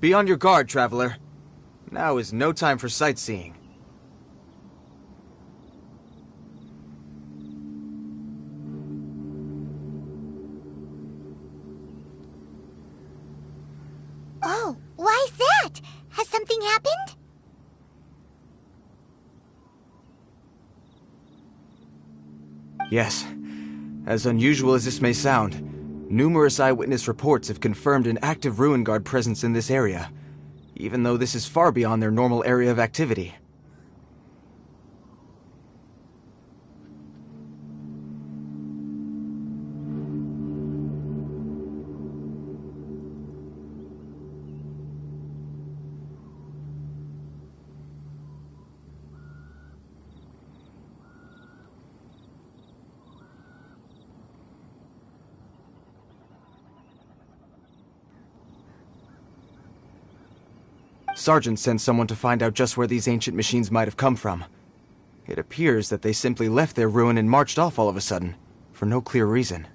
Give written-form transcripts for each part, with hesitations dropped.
Be on your guard, traveler. Now is no time for sightseeing. Oh, why's that? Has something happened? Yes. As unusual as this may sound, numerous eyewitness reports have confirmed an active Ruin Guard presence in this area, even though this is far beyond their normal area of activity. Sergeant sent someone to find out just where these ancient machines might have come from. It appears that they simply left their ruin and marched off all of a sudden, for no clear reason.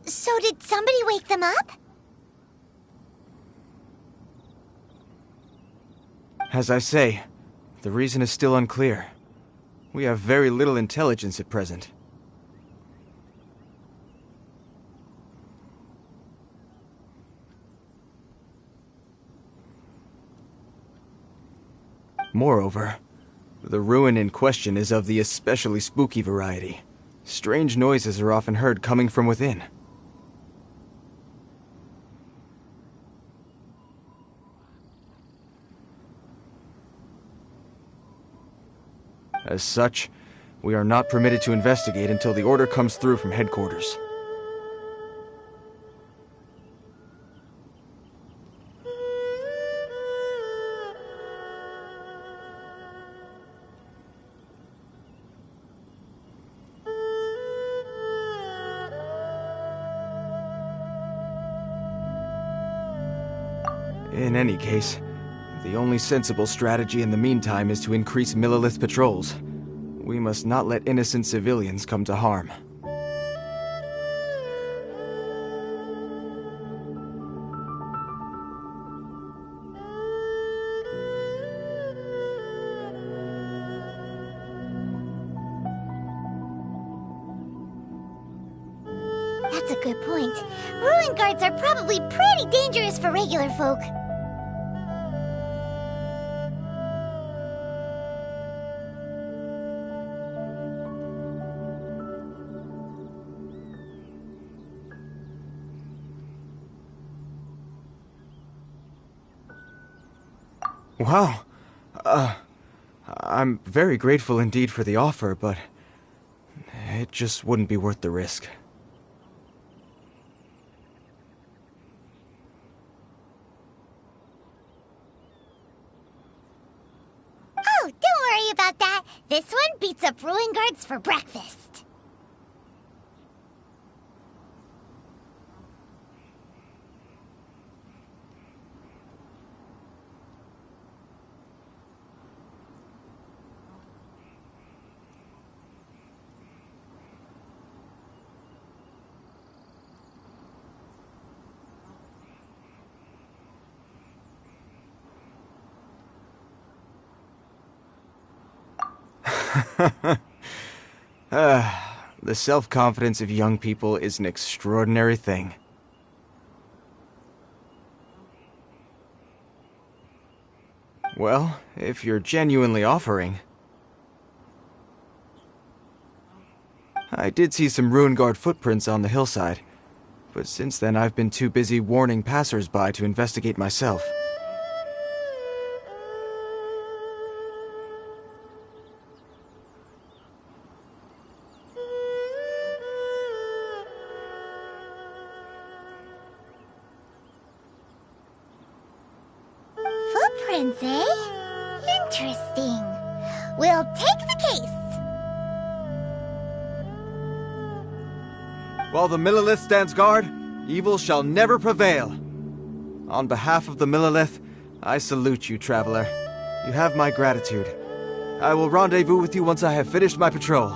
So did somebody wake them up? As I say, the reason is still unclear. We have very little intelligence at present. Moreover, the ruin in question is of the especially spooky variety. Strange noises are often heard coming from within. As such, we are not permitted to investigate until the order comes through from headquarters. In any case, the only sensible strategy in the meantime is to increase Millilith patrols. We must not let innocent civilians come to harm. That's a good point. Ruin guards are probably pretty dangerous for regular folk. Wow. I'm very grateful indeed for the offer, but it just wouldn't be worth the risk. Oh, don't worry about that. This one beats up ruin guards for breakfast. The self-confidence of young people is an extraordinary thing. Well, if you're genuinely offering... I did see some Ruin Guard footprints on the hillside, but since then I've been too busy warning passers-by to investigate myself. Footprints, eh? Interesting. We'll take the case. While the Millilith stands guard, evil shall never prevail. On behalf of the Millilith, I salute you, traveler. You have my gratitude. I will rendezvous with you once I have finished my patrol.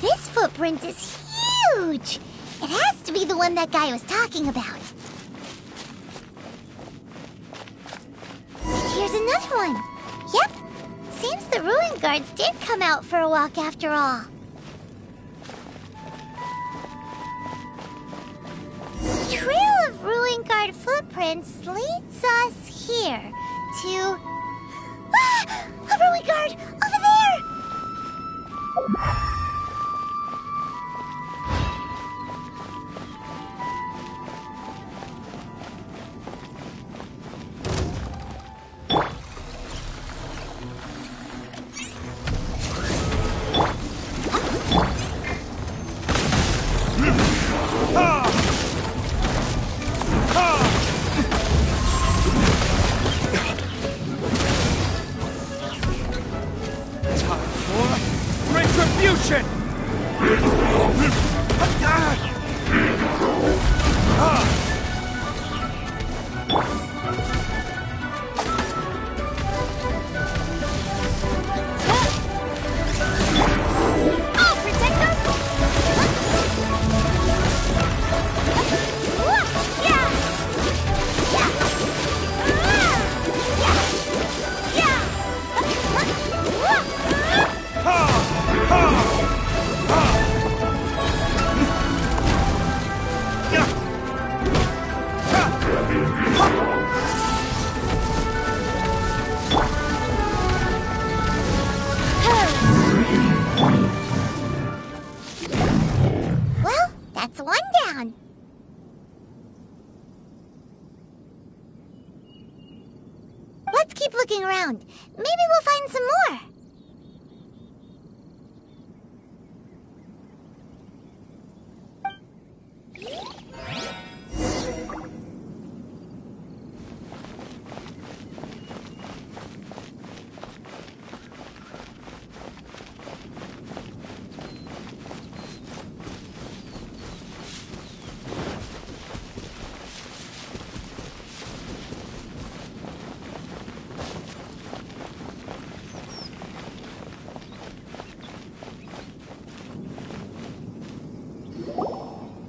This footprint is huge! It has to be the one that guy was talking about. And here's another one. Yep. Seems the Ruin Guards did come out for a walk after all. The trail of Ruin Guard footprints leads us here to... Ah! A Ruin Guard! Over there! Retribution! I'll protect us! Yeah! Well, that's one down. Let's keep looking around. Maybe we'll find some more.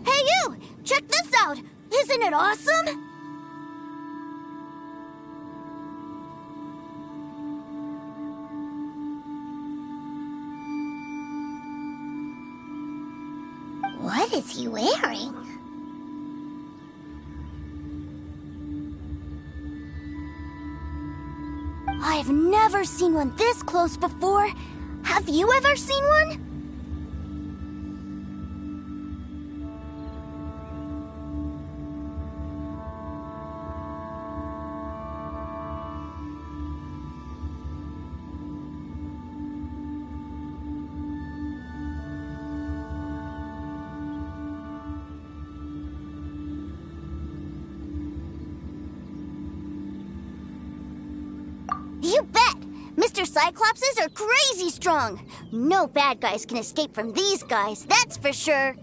Hey you! Check this out! Isn't it awesome? What is he wearing? I've never seen one this close before. Have you ever seen one? You bet! Mr. Cyclopses are crazy strong. No bad guys can escape from these guys, that's for sure.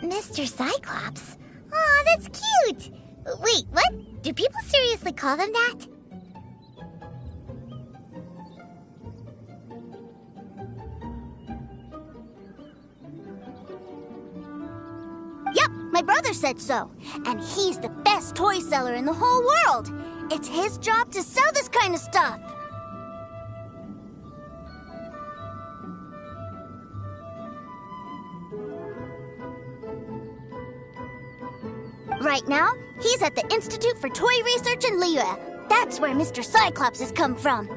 Mr. Cyclops? Aw, that's cute! Wait, what? Do people seriously call them that? Yep, my brother said so. And he's the best toy seller in the whole world. It's his job to sell this kind of stuff. Right now, he's at the Institute for Toy Research in Liyue. That's where Mr. Cyclops has come from.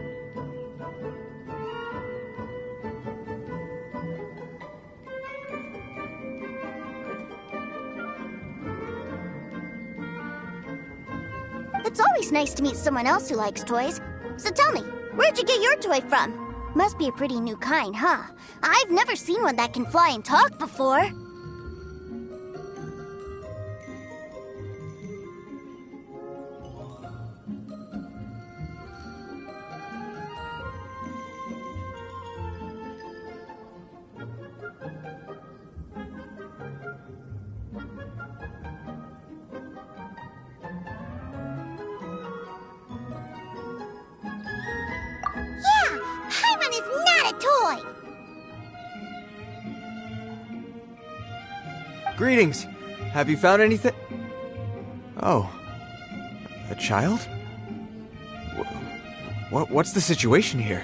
It's always nice to meet someone else who likes toys. So tell me, where'd you get your toy from? Must be a pretty new kind, huh? I've never seen one that can fly and talk before. Greetings. Have you found anything? Oh. A child? What's the situation here?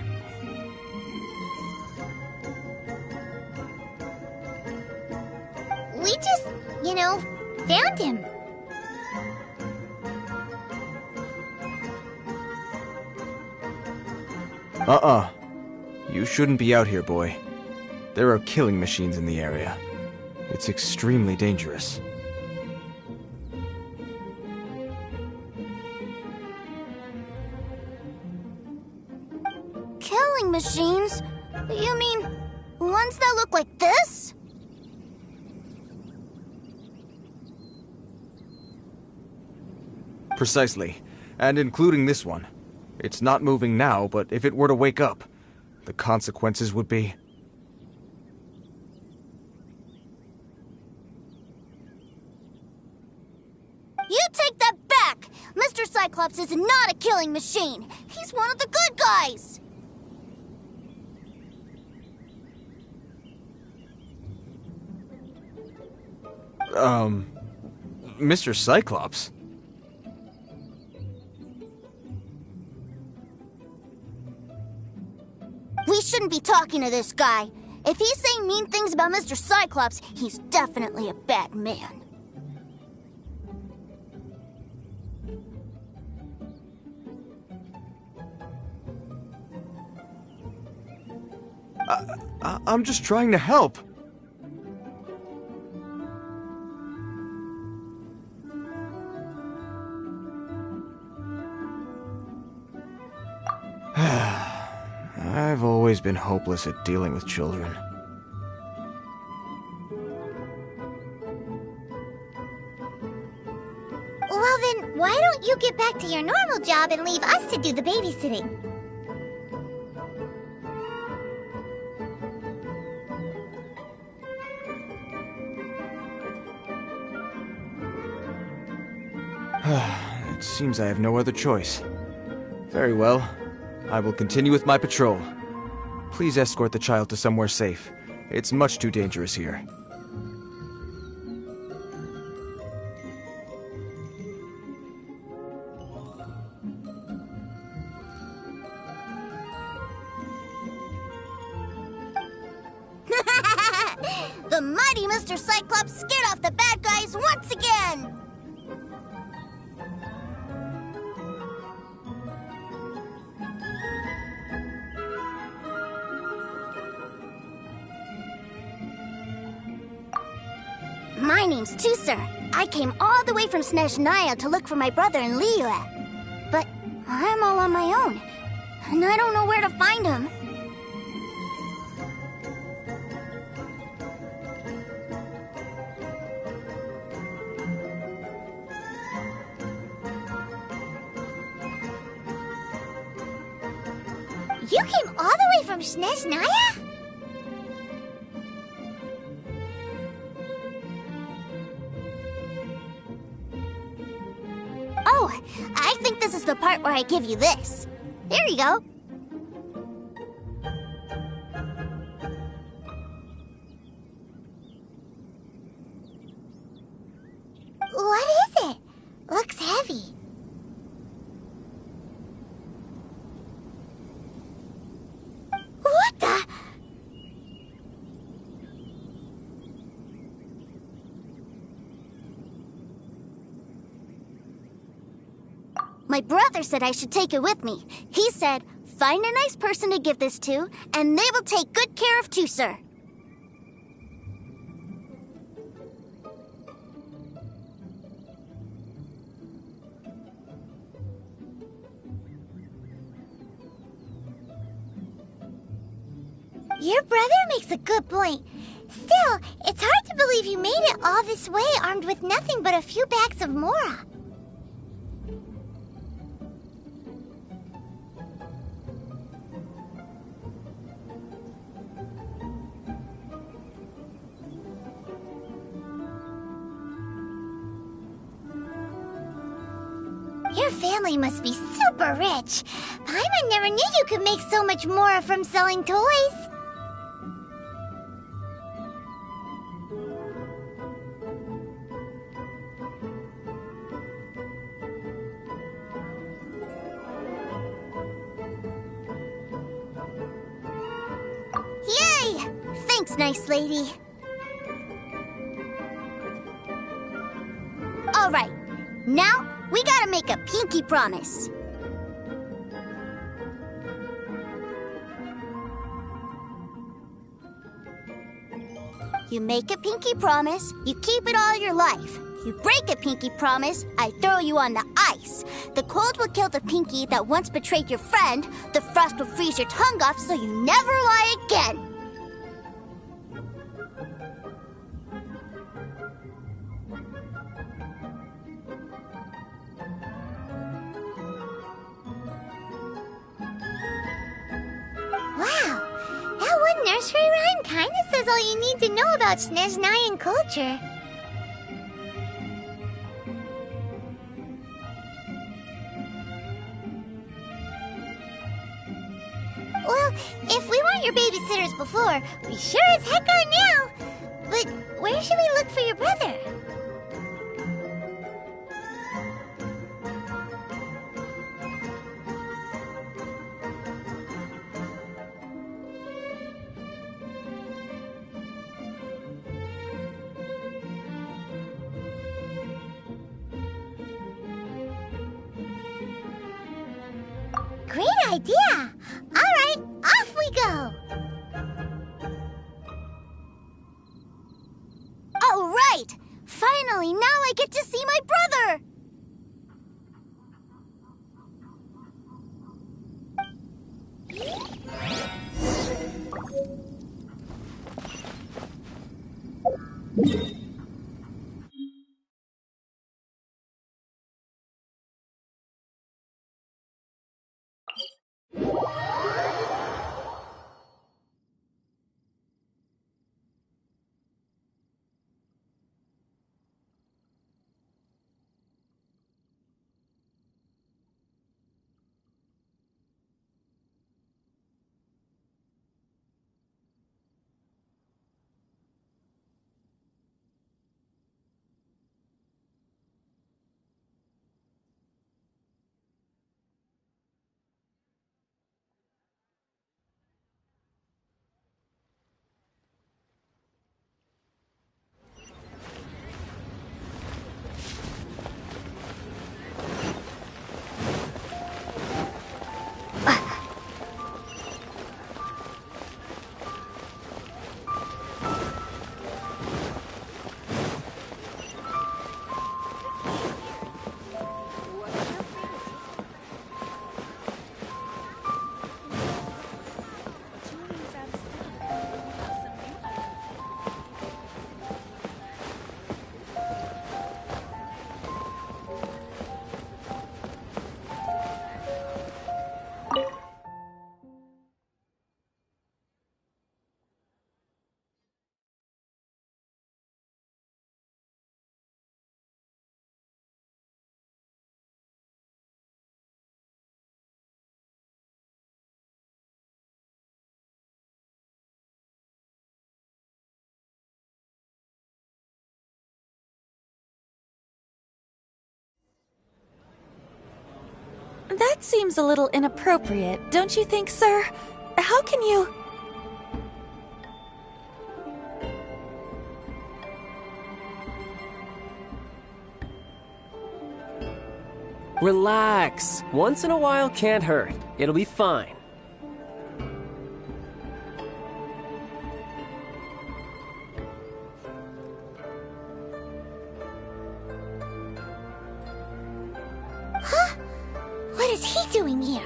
We just, found him. You shouldn't be out here, boy. There are killing machines in the area. It's extremely dangerous. Killing machines? You mean ones that look like this? Precisely. And including this one. It's not moving now, but if it were to wake up, the consequences would be... You take that back! Mr. Cyclops is not a killing machine. He's one of the good guys. Mr. Cyclops? We shouldn't be talking to this guy. If he's saying mean things about Mr. Cyclops, he's definitely a bad man. I'm just trying to help. I've always been hopeless at dealing with children. Well then, why don't you get back to your normal job and leave us to do the babysitting? It seems I have no other choice. Very well. I will continue with my patrol. Please escort the child to somewhere safe. It's much too dangerous here. The mighty Mr. Cyclops scared off the bad guys once again! My name's Tusser. I came all the way from Snezhnaya to look for my brother in Liyue. But I'm all on my own, and I don't know where to find him. You came all the way from Snezhnaya? Oh, I think this is the part where I give you this. Here you go. What is it? Looks heavy. What the? My brother said I should take it with me. He said, find a nice person to give this to, and they will take good care of you, sir. Your brother makes a good point. Still, it's hard to believe you made it all this way armed with nothing but a few bags of Mora. Your family must be super rich. Paimon never knew you could make so much Mora from selling toys. Yay! Thanks, nice lady. All right, now we gotta make a pinky promise. You make a pinky promise, you keep it all your life. You break a pinky promise, I throw you on the ice. The cold will kill the pinky that once betrayed your friend. The frost will freeze your tongue off so you never lie again. Wow, that one nursery rhyme kinda says all you need to know about Snezhnayan culture. Well, if we weren't your babysitters before, we sure as heck are now. But where should we look for your brother? Great idea! All right, off we go! All right! Finally, now I get to see my brother! That seems a little inappropriate, don't you think, sir? How can you... Relax. Once in a while can't hurt. It'll be fine. Huh? What is he doing here?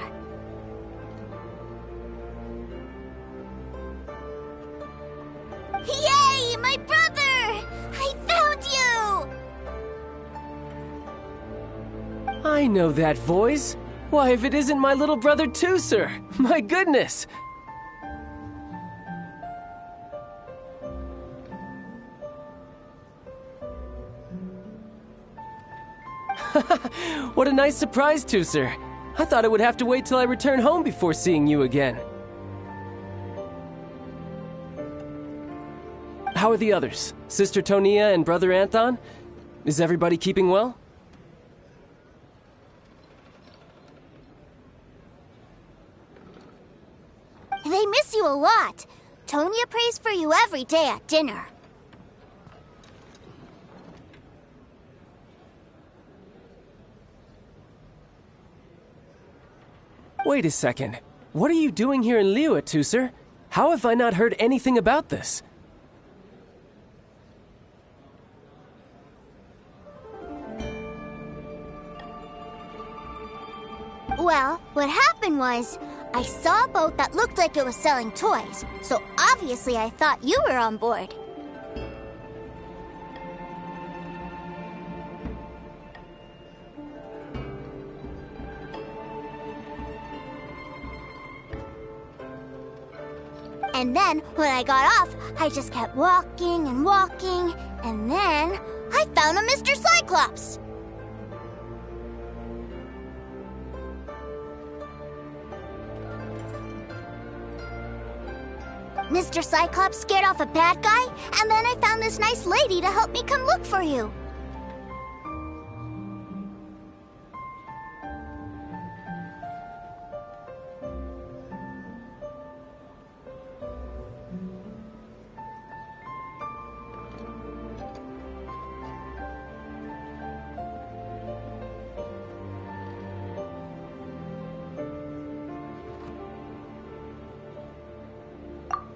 Yay! My brother! I found you! I know that voice. Why, if it isn't my little brother too, sir. My goodness. What a nice surprise, Tooser. I thought I would have to wait till I return home before seeing you again. How are the others? Sister Tonia and Brother Anthon? Is everybody keeping well? They miss you a lot. Tonia prays for you every day at dinner. Wait a second. What are you doing here in Liyue, Tooser? How have I not heard anything about this? Well, what happened was, I saw a boat that looked like it was selling toys, so obviously I thought you were on board. And then, when I got off, I just kept walking and walking, and then I found a Mr. Cyclops! Mr. Cyclops scared off a bad guy, and then I found this nice lady to help me come look for you.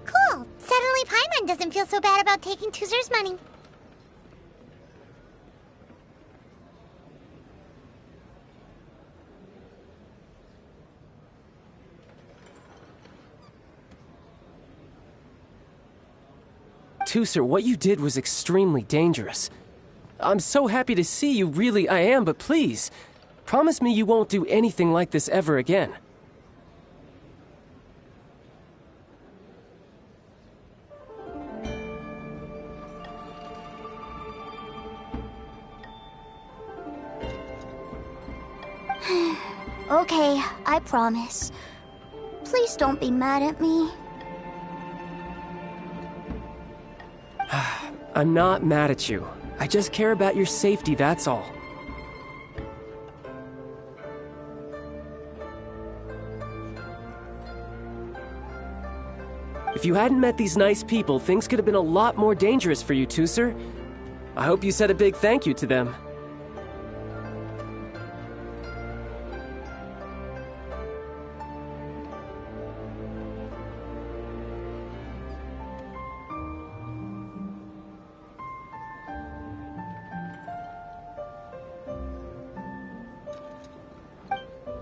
Cool. Suddenly Paimon doesn't feel so bad about taking Tooser's money. Tooser, what you did was extremely dangerous. I'm so happy to see you, really I am, but please, promise me you won't do anything like this ever again. Okay, I promise. Please don't be mad at me. I'm not mad at you. I just care about your safety, that's all. If you hadn't met these nice people, things could have been a lot more dangerous for you, Tooser. I hope you said a big thank you to them.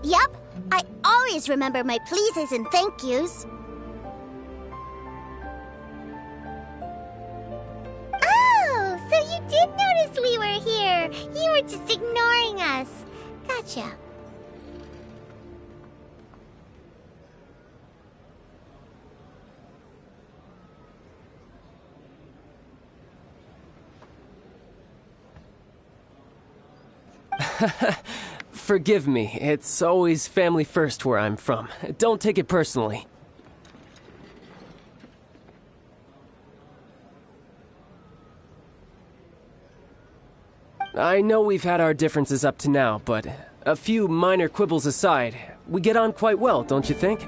Yep, I always remember my pleases and thank yous. Oh, so you did notice we were here. You were just ignoring us. Gotcha. Forgive me, it's always family first where I'm from. Don't take it personally. I know we've had our differences up to now, but A few minor quibbles aside, we get on quite well, don't you think?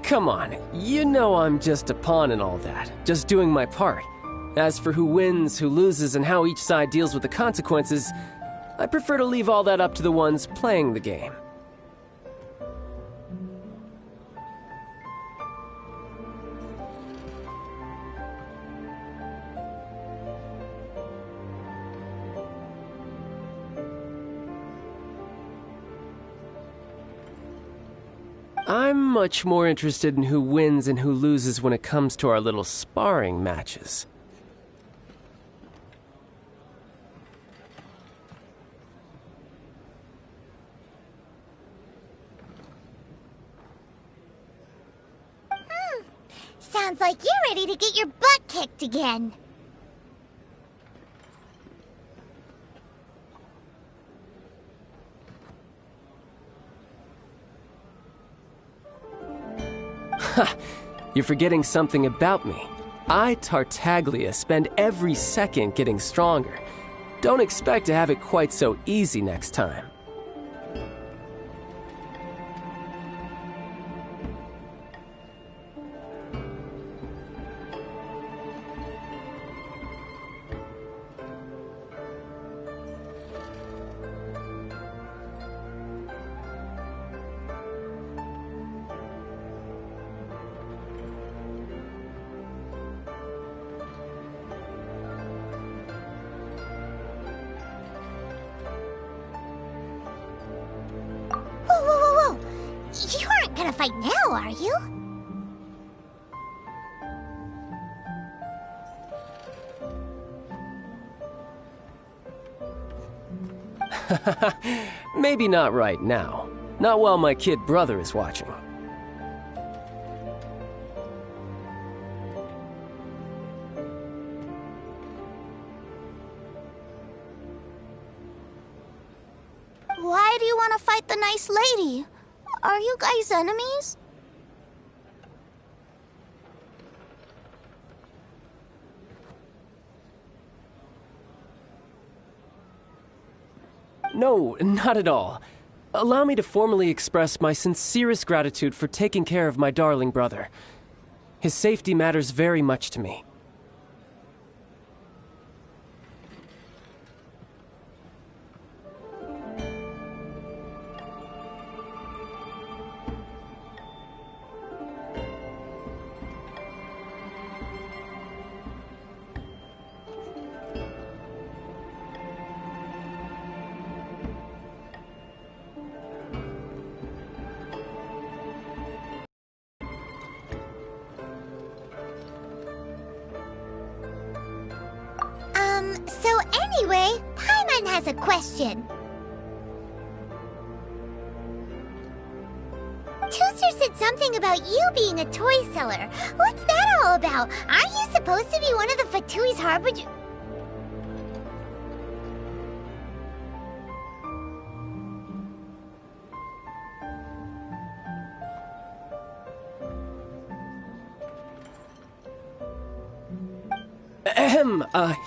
Come on, you know I'm just a pawn in all that, just doing my part. As for who wins, who loses, and how each side deals with the consequences, I prefer to leave all that up to the ones playing the game. I'm much more interested in who wins and who loses when it comes to our little sparring matches. Sounds like you're ready to get your butt kicked again. You're forgetting something about me. I, Tartaglia, spend every second getting stronger. Don't expect to have it quite so easy next time. Whoa. You aren't gonna fight now, are you? Maybe not right now. Not while my kid brother is watching. Why do you want to fight the nice lady? Are you guys enemies? No, not at all. Allow me to formally express my sincerest gratitude for taking care of my darling brother. His safety matters very much to me. So anyway, Paimon has a question. Tooster said something about you being a toy seller. What's that all about? Aren't you supposed to be one of the Fatui's harbinger?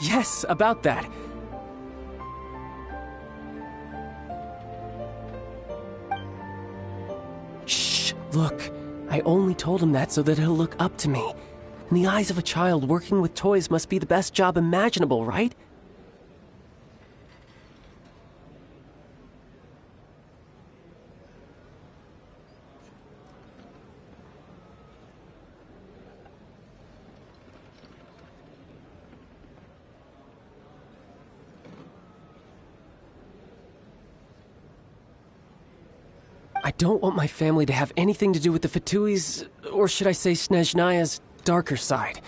Yes, about that. Shh, look. I only told him that so that he'll look up to me. In the eyes of a child, working with toys must be the best job imaginable, right? I don't want my family to have anything to do with the Fatui's, or should I say Snezhnaya's, darker side.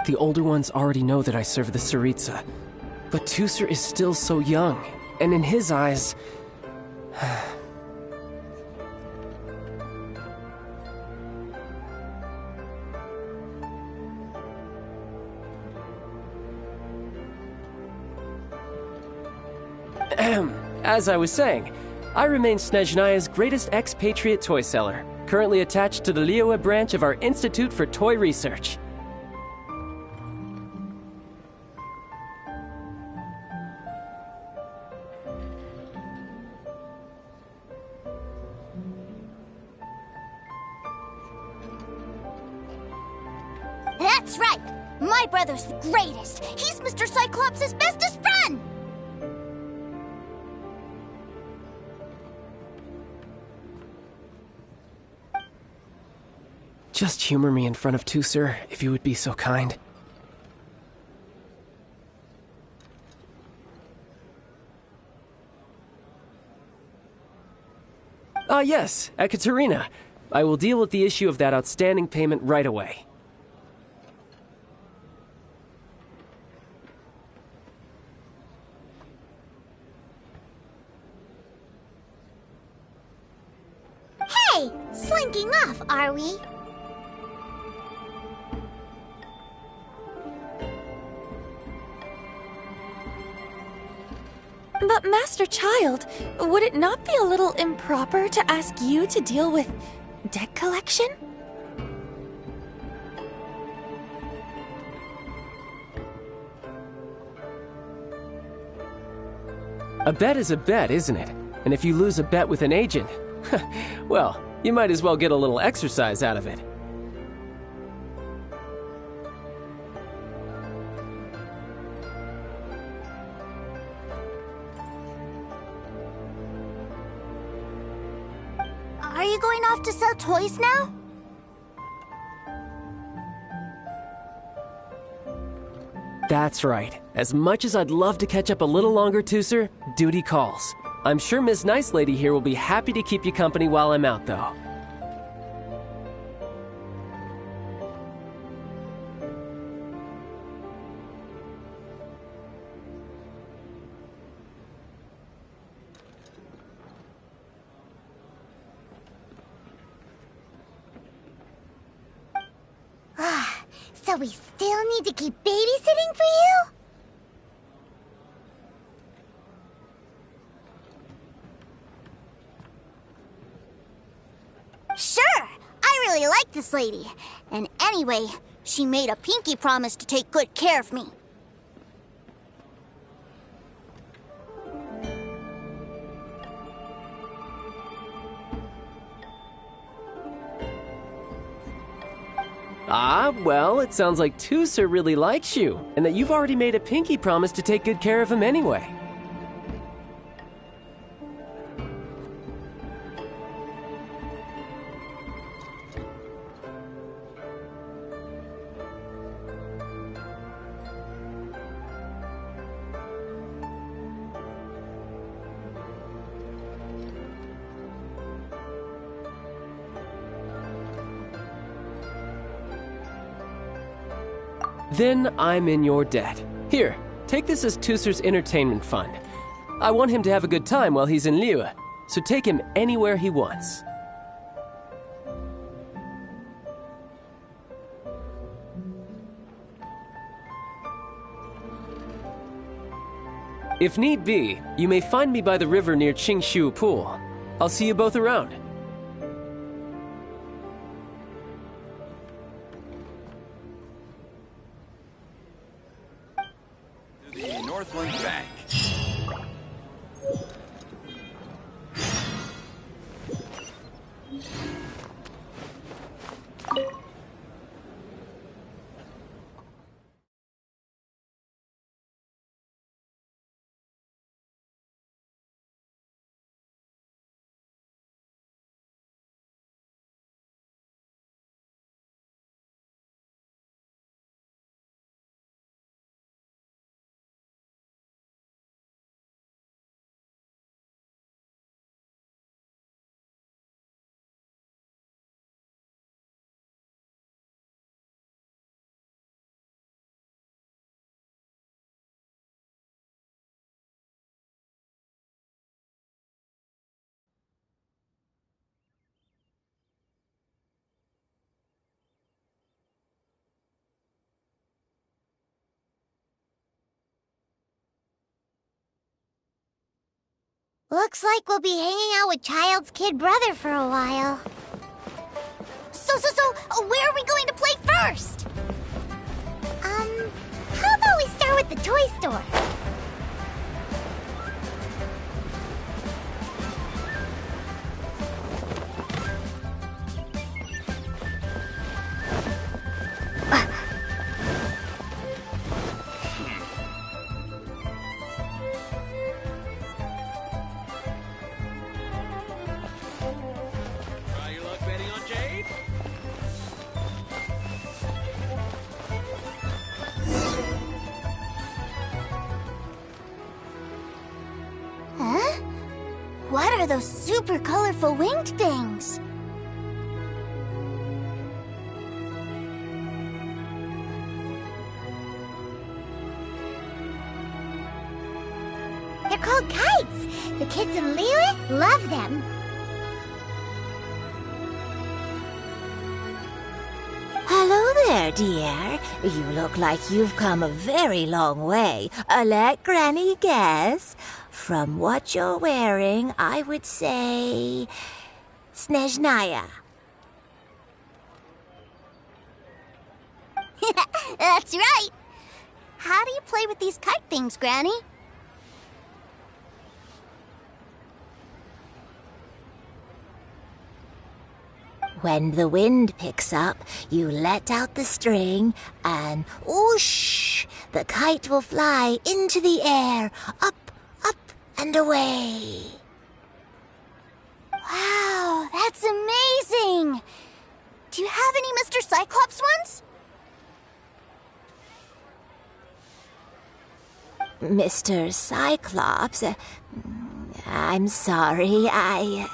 The older ones already know that I serve the Tsaritsa, but Tusser is still so young, and in his eyes... As I was saying, I remain Snezhnaya's greatest expatriate toy seller, currently attached to the Liyue branch of our Institute for Toy Research. That's right! My brother's the greatest! He's Mr. Cyclops' bestest friend! Just humor me in front of Tusser, if you would be so kind. Ah, yes, Ekaterina. I will deal with the issue of that outstanding payment right away. Hey! Slinking off, are we? But Master Child, would it not be a little improper to ask you to deal with deck collection? A bet is a bet, isn't it? And if you lose a bet with an agent, well, you might as well get a little exercise out of it. Are you going off to sell toys now? That's right. As much as I'd love to catch up a little longer, Tusser, duty calls. I'm sure Miss Nice Lady here will be happy to keep you company while I'm out, though. So we still need to keep babysitting for you? Sure! I really like this lady. And anyway, she made a pinky promise to take good care of me. Ah, well, it sounds like Tusser really likes you, and that you've already made a pinky promise to take good care of him anyway. Then I'm in your debt. Here, take this as Tusser's entertainment fund. I want him to have a good time while he's in Liyue, so take him anywhere he wants. If need be, you may find me by the river near Qingshu Pool. I'll see you both around. The Northland Bank. Looks like we'll be hanging out with Child's kid brother for a while. So, where are we going to play first? How about we start with the toy store? Try your luck betting on Jade? Huh? What are those super colorful winged things? They're called kites. The kids in Liyue love them. Hello there, dear. You look like you've come a very long way. Let Granny guess. From what you're wearing, I would say... Snezhnaya. That's right. How do you play with these kite things, Granny? When the wind picks up, you let out the string and whoosh! The kite will fly into the air, up, up, and away. Wow, that's amazing! Do you have any Mr. Cyclops ones? Mr. Cyclops, I'm sorry, I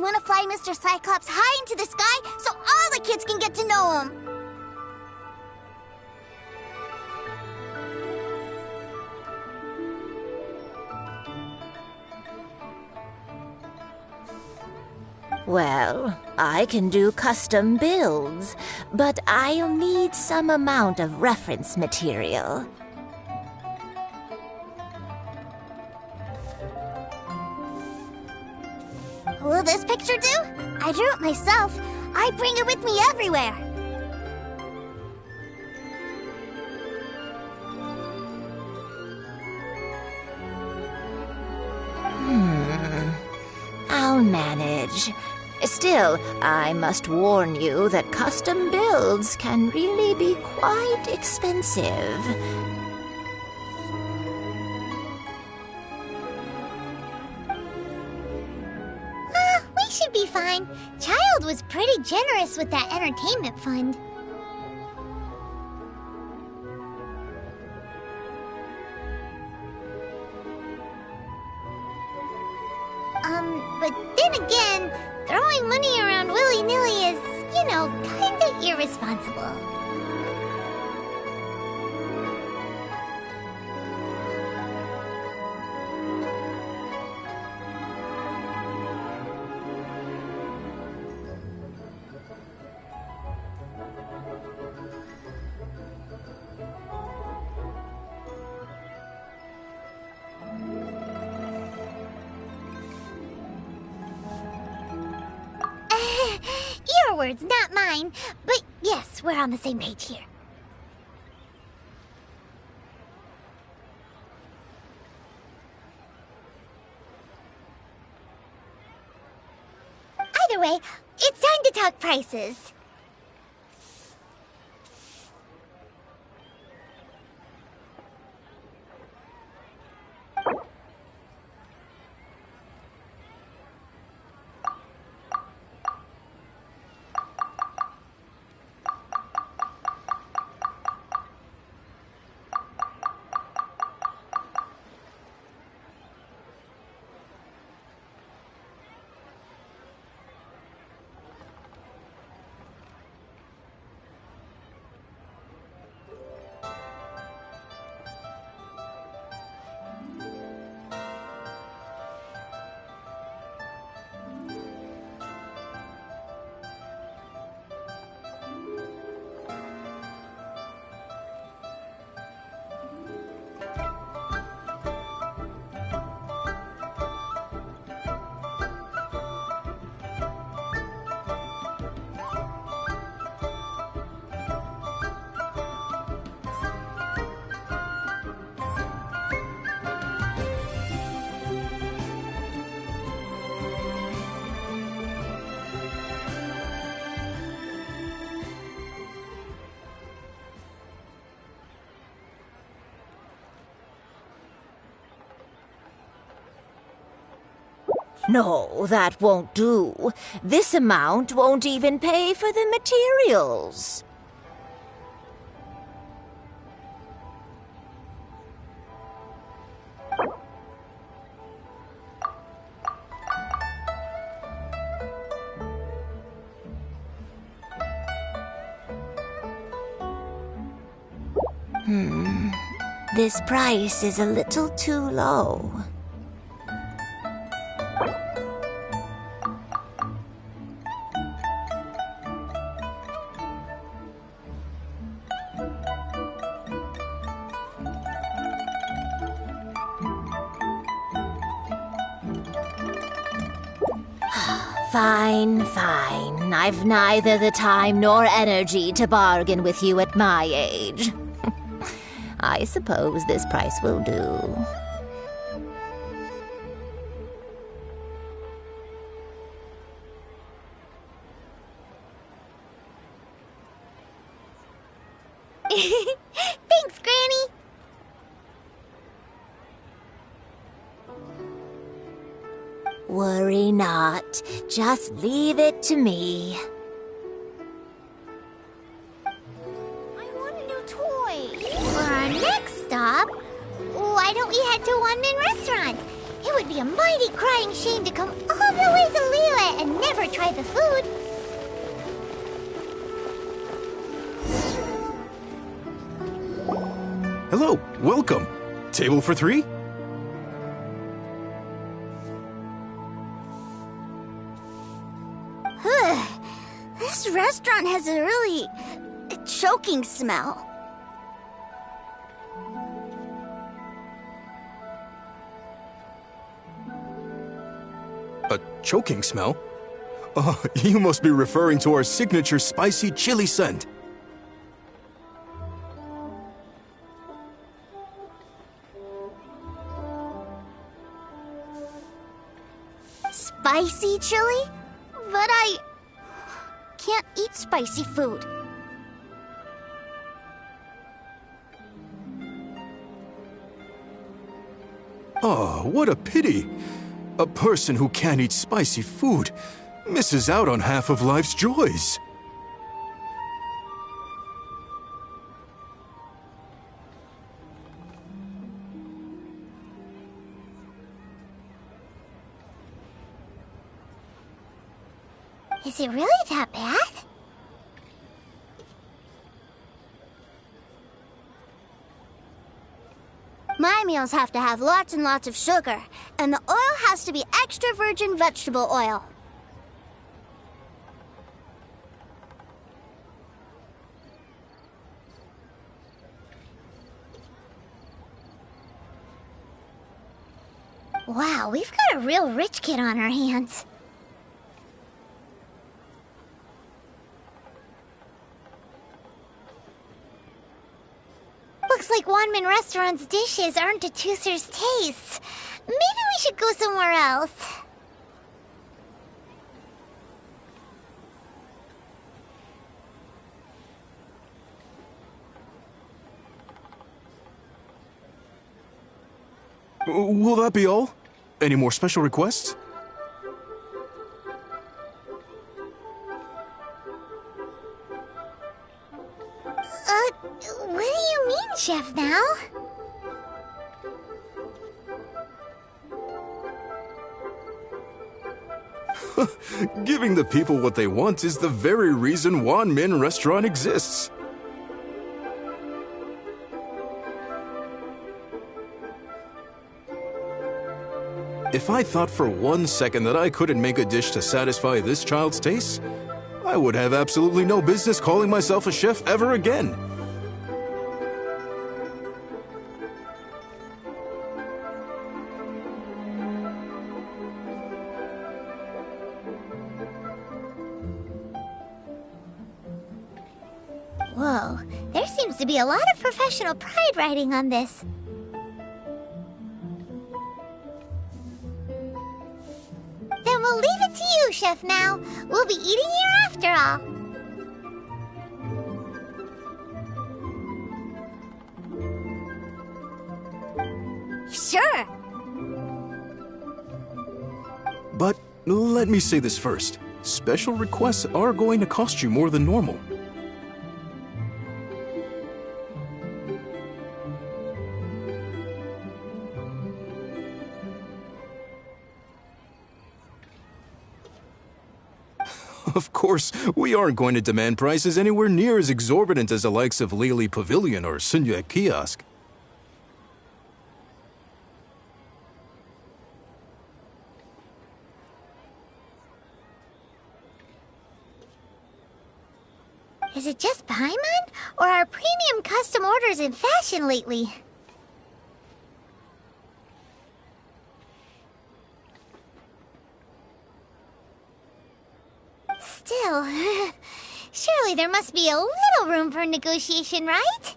want to fly Mr. Cyclops high into the sky so all the kids can get to know him. Well, I can do custom builds, but I'll need some amount of reference material. Will this picture do? I drew it myself. I bring it with me everywhere. I'll manage. Still, I must warn you that custom builds can really be quite expensive. We should be fine. Child was pretty generous with that entertainment fund. But then again, throwing money around willy-nilly is, kinda irresponsible. Your words, not mine. But yes, we're on the same page here. Either way, it's time to talk prices. No, that won't do. This amount won't even pay for the materials. This price is a little too low. Fine, fine. I've neither the time nor energy to bargain with you at my age. I suppose this price will do. Thanks, Granny. Worry not. Just leave it to me. I want a new toy. For our next stop, why don't we head to Wanmin Restaurant? It would be a mighty crying shame to come all the way to Liyue and never try the food. Hello, welcome. Table for 3? This restaurant has a really choking smell. A choking smell? Oh, you must be referring to our signature spicy chili scent. Spicy chili? But I can't eat spicy food. Oh, what a pity. A person who can't eat spicy food misses out on half of life's joys. Is it really that bad? My meals have to have lots and lots of sugar, and the oil has to be extra virgin vegetable oil. Wow, we've got a real rich kid on our hands. Looks like Wanmin Restaurant's dishes aren't to Tooser's taste. Maybe we should go somewhere else. Will that be all? Any more special requests? What do you mean, Chef, now? Giving the people what they want is the very reason Wanmin Restaurant exists. If I thought for 1 second that I couldn't make a dish to satisfy this child's taste, I would have absolutely no business calling myself a chef ever again. Whoa, there seems to be a lot of professional pride riding on this. Then we'll leave it to you, Chef Mao. We'll be eating here after all. Sure. But let me say this first. Special requests are going to cost you more than normal. Of course, we aren't going to demand prices anywhere near as exorbitant as the likes of Lily Pavilion or Sunyue Kiosk. Is it just Paimon? Or are premium custom orders in fashion lately? Still, surely there must be a little room for negotiation, right?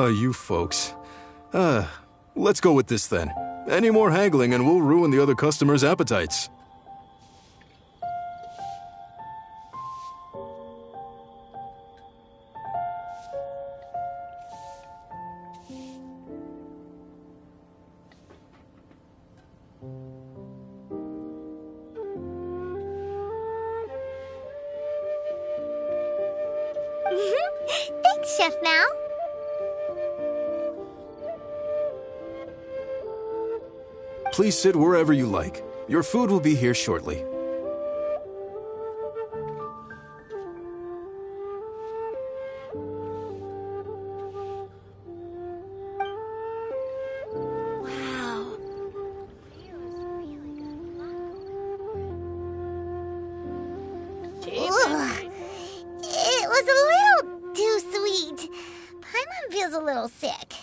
You folks. Let's go with this then. Any more haggling and we'll ruin the other customers' appetites. Thanks, Chef Mao. Please sit wherever you like. Your food will be here shortly. Ugh. It was a little too sweet. Paimon feels a little sick.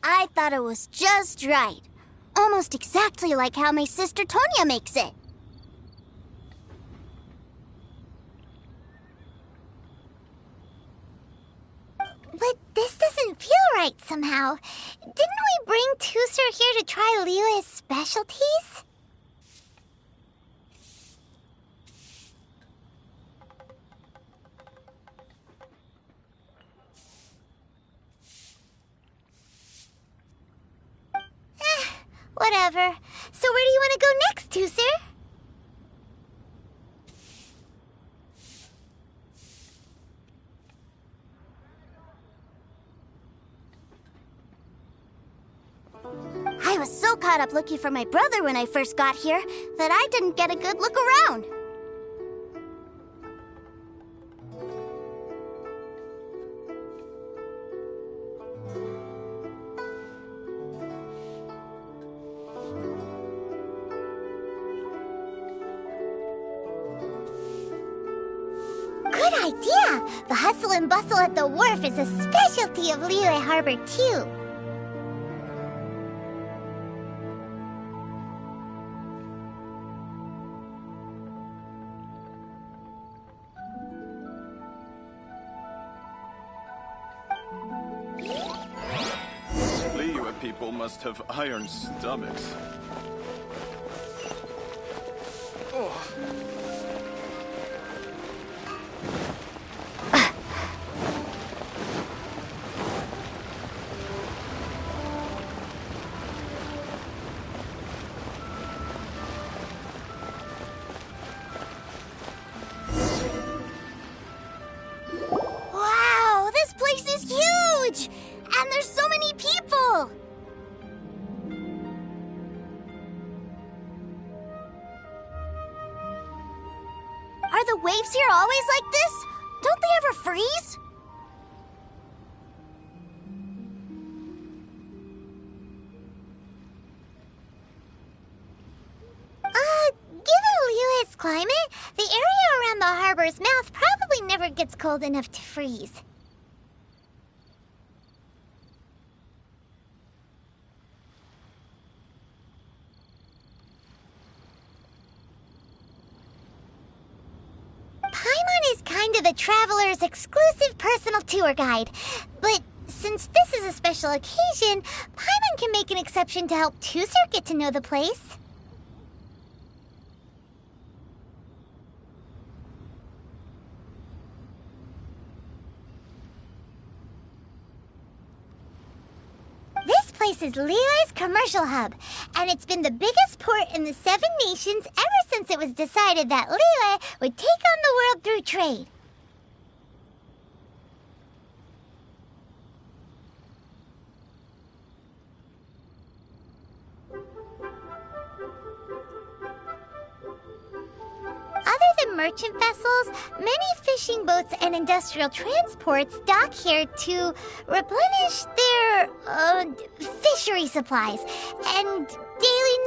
I thought it was just right. Almost exactly like how my sister Tonya makes it. But this doesn't feel right somehow. Didn't we bring Tusser here to try Liyue's specialties? Whatever. So where do you want to go next, Tusser? I was so caught up looking for my brother when I first got here that I didn't get a good look around. Good idea! The hustle and bustle at the wharf is a specialty of Liyue Harbor, too. Liyue people must have iron stomachs. Wow, this place is huge! And there's so many people! Are the waves here always like this? Don't they ever freeze? Given Liyue's climate, the area around the harbor's mouth probably never gets cold enough to freeze. into the Traveler's exclusive personal tour guide. But since this is a special occasion, Paimon can make an exception to help Tusser get to know the place. This place is Lily's commercial hub, and it's been the biggest port in the Seven Nations ever since it was decided that Lily would take on the world through trade. Other than merchant vessels, many fishing boats and industrial transports dock here to replenish their fishery supplies and daily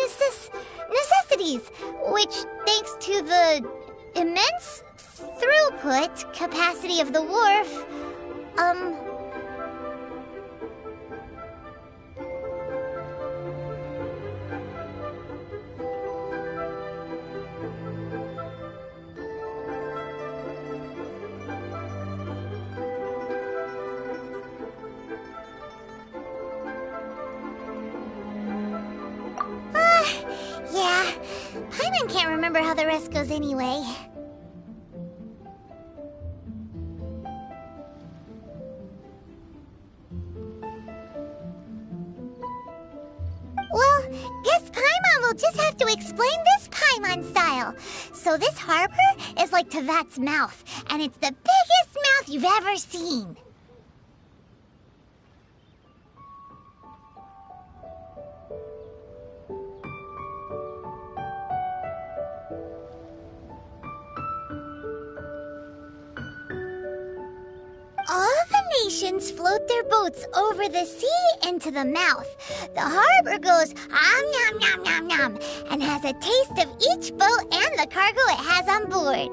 necessities, which, thanks to the immense throughput capacity of the wharf, yeah, Paimon can't remember how the rest goes anyway. Well, guess Paimon will just have to explain this Paimon style. So this harbor is like Tevat's mouth, and it's the biggest mouth you've ever seen. All the nations float their boats over the sea into the mouth. The harbor goes nom nom nom nom and has a taste of each boat and the cargo it has on board.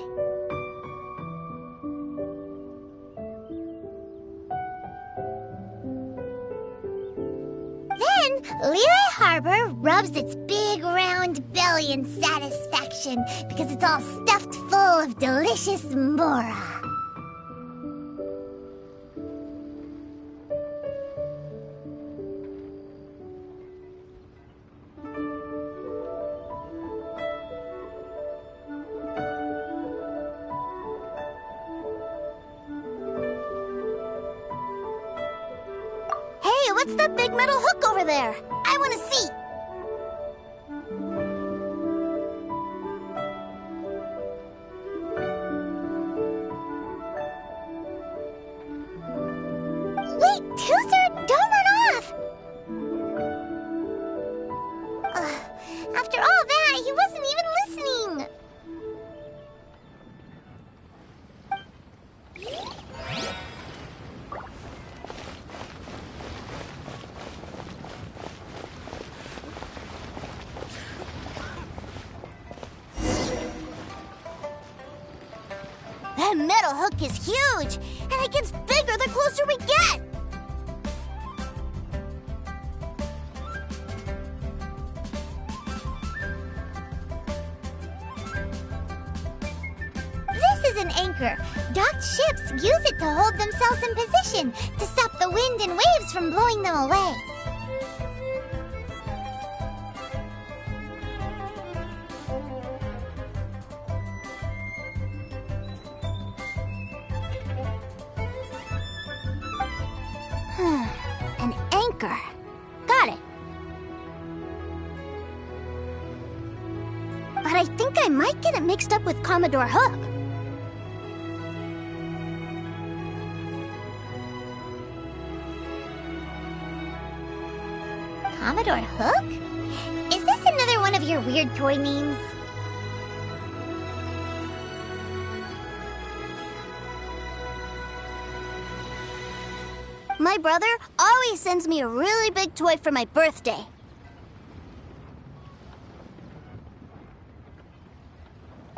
Then Liyue Harbor rubs its big round belly in satisfaction because it's all stuffed full of delicious mora. Hey, what's that big metal hook over there? I want to see. Wait, Tusser, don't run off! After all that, he wasn't even listening. That metal hook is huge, and it gets bigger the closer we get. This is an anchor. Docked ships use it to hold themselves in position to stop the wind and waves from blowing them away. An anchor. Got it. But I think I might get it mixed up with Commodore Hook. Commodore Hook? Is this another one of your weird toy names? My brother always sends me a really big toy for my birthday.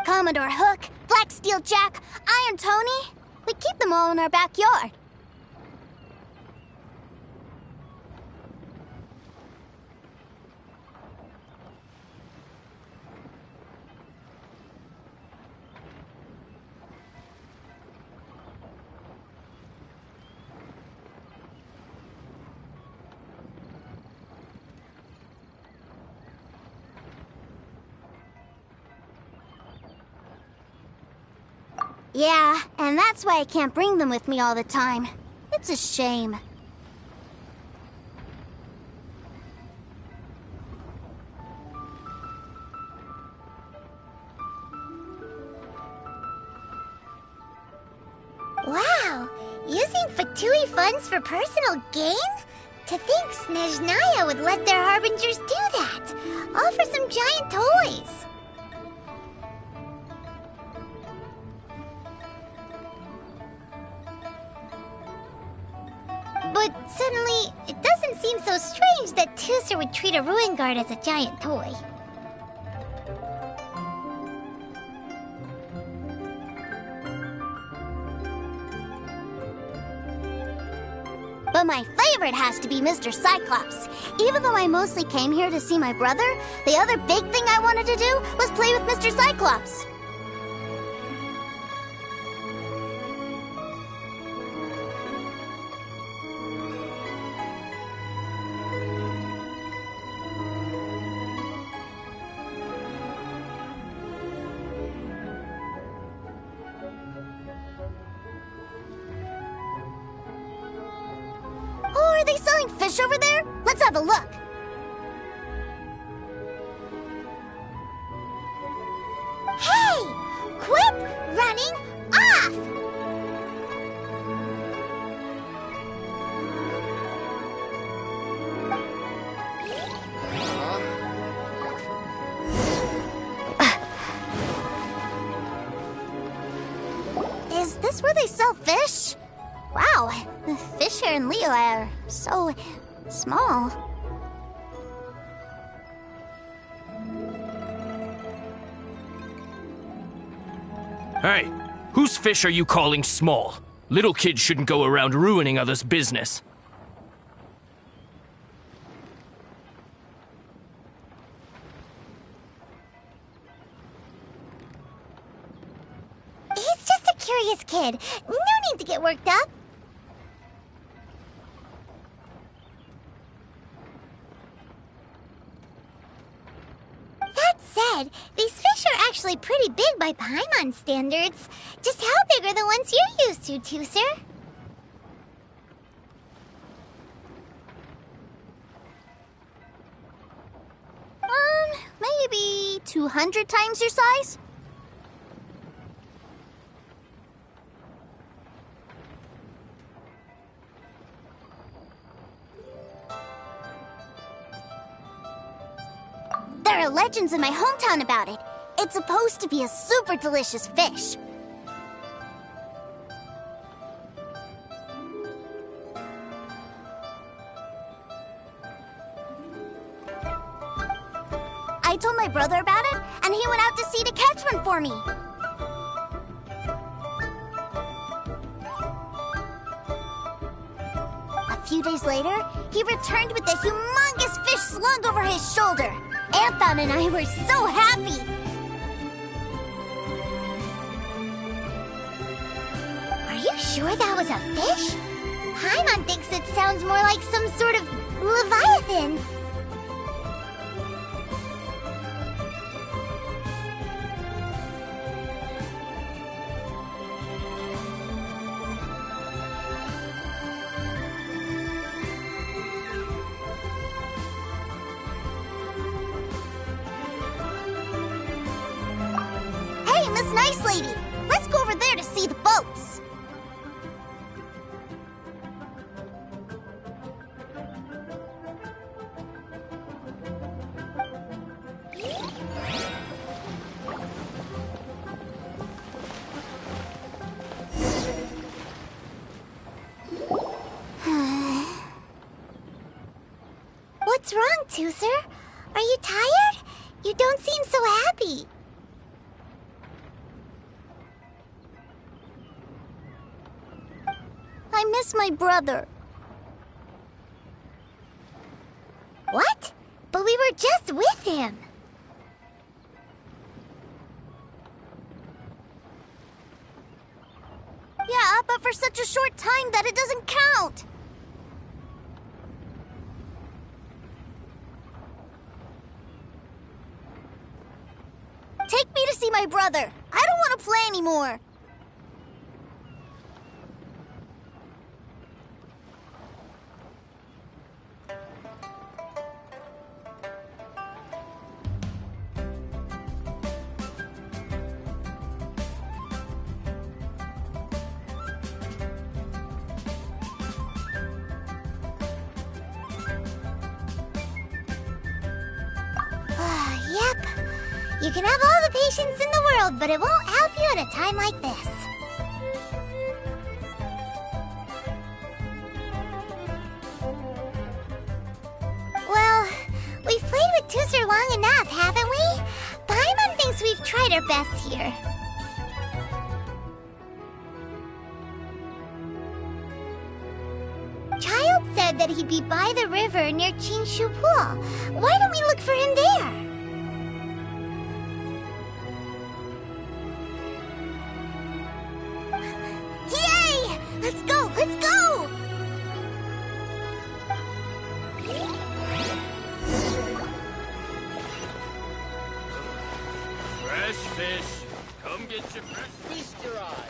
Commodore Hook, Black Steel Jack, Iron Tony. We keep them all in our backyard. Yeah, and that's why I can't bring them with me all the time. It's a shame. Wow! Using Fatui funds for personal gain? To think Snezhnaya would let their harbingers do that! All for some giant toys! But suddenly, it doesn't seem so strange that Tooser would treat a ruin guard as a giant toy. But my favorite has to be Mr. Cyclops. Even though I mostly came here to see my brother, the other big thing I wanted to do was play with Mr. Cyclops. Oh, are they selling fish over there? Let's have a look. Hey! Quit running off! Is this where they sell fish? Wow, the fish here in Leo are so small. Hey, whose fish are you calling small? Little kids shouldn't go around ruining others' business. He's just a curious kid. No need to get worked up. That said, these fish are actually pretty big by Paimon standards. Just how big are the ones you're used to, Tooser? Maybe 200 times your size? There are legends in my hometown about it. It's supposed to be a super delicious fish. I told my brother about it, and he went out to sea to catch one for me. A few days later, he returned with a humongous fish slung over his shoulder. Anthon and I were so happy! Are you sure that was a fish? Paimon thinks it sounds more like some sort of leviathan. Hey, Miss Nice Lady! Let's go over there to see the boats! What's wrong, Tooser? Are you tired? You don't seem so happy. I miss my brother. What? But we were just with him. Yeah, but for such a short time that it doesn't count. Take me to see my brother. I don't want to play anymore. You can have all the patience in the world, but it won't help you at a time like this. Well, we've played with Tooser long enough, haven't we? Paimon thinks we've tried our best here. Child said that he'd be by the river near Chingshu Pool. Why don't we look for him there? Yay! Let's go! Let's go! Fresh fish. Come get your fresh. Feast your eyes.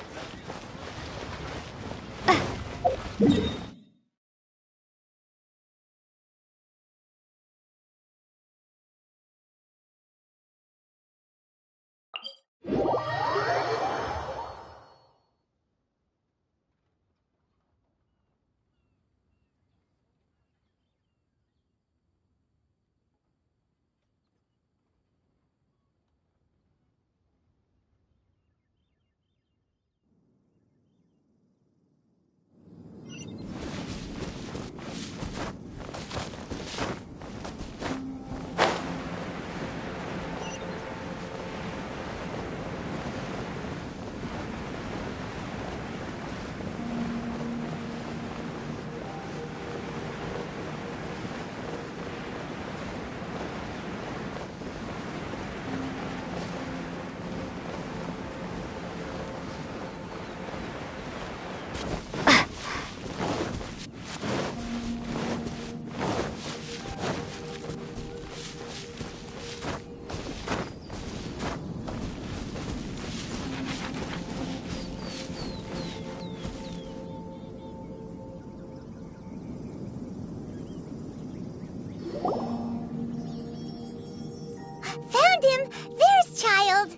Found him! There's Child!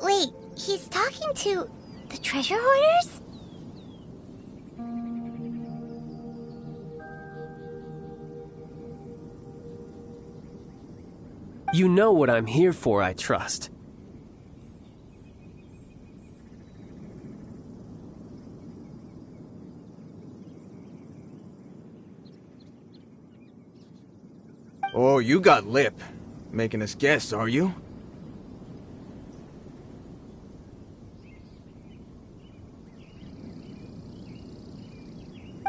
Wait, he's talking to the treasure hoarders? You know what I'm here for, I trust. Oh, you got lip. Making us guess, are you?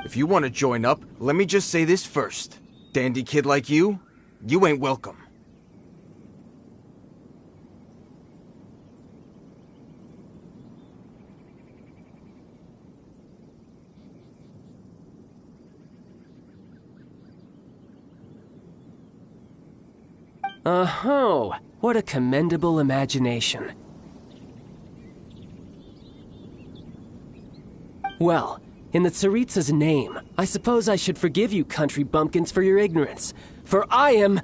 If you want to join up, let me just say this first. Dandy kid like you ain't welcome. Oh, what a commendable imagination. Well, in the Tsaritsa's name, I suppose I should forgive you country bumpkins for your ignorance, for I am...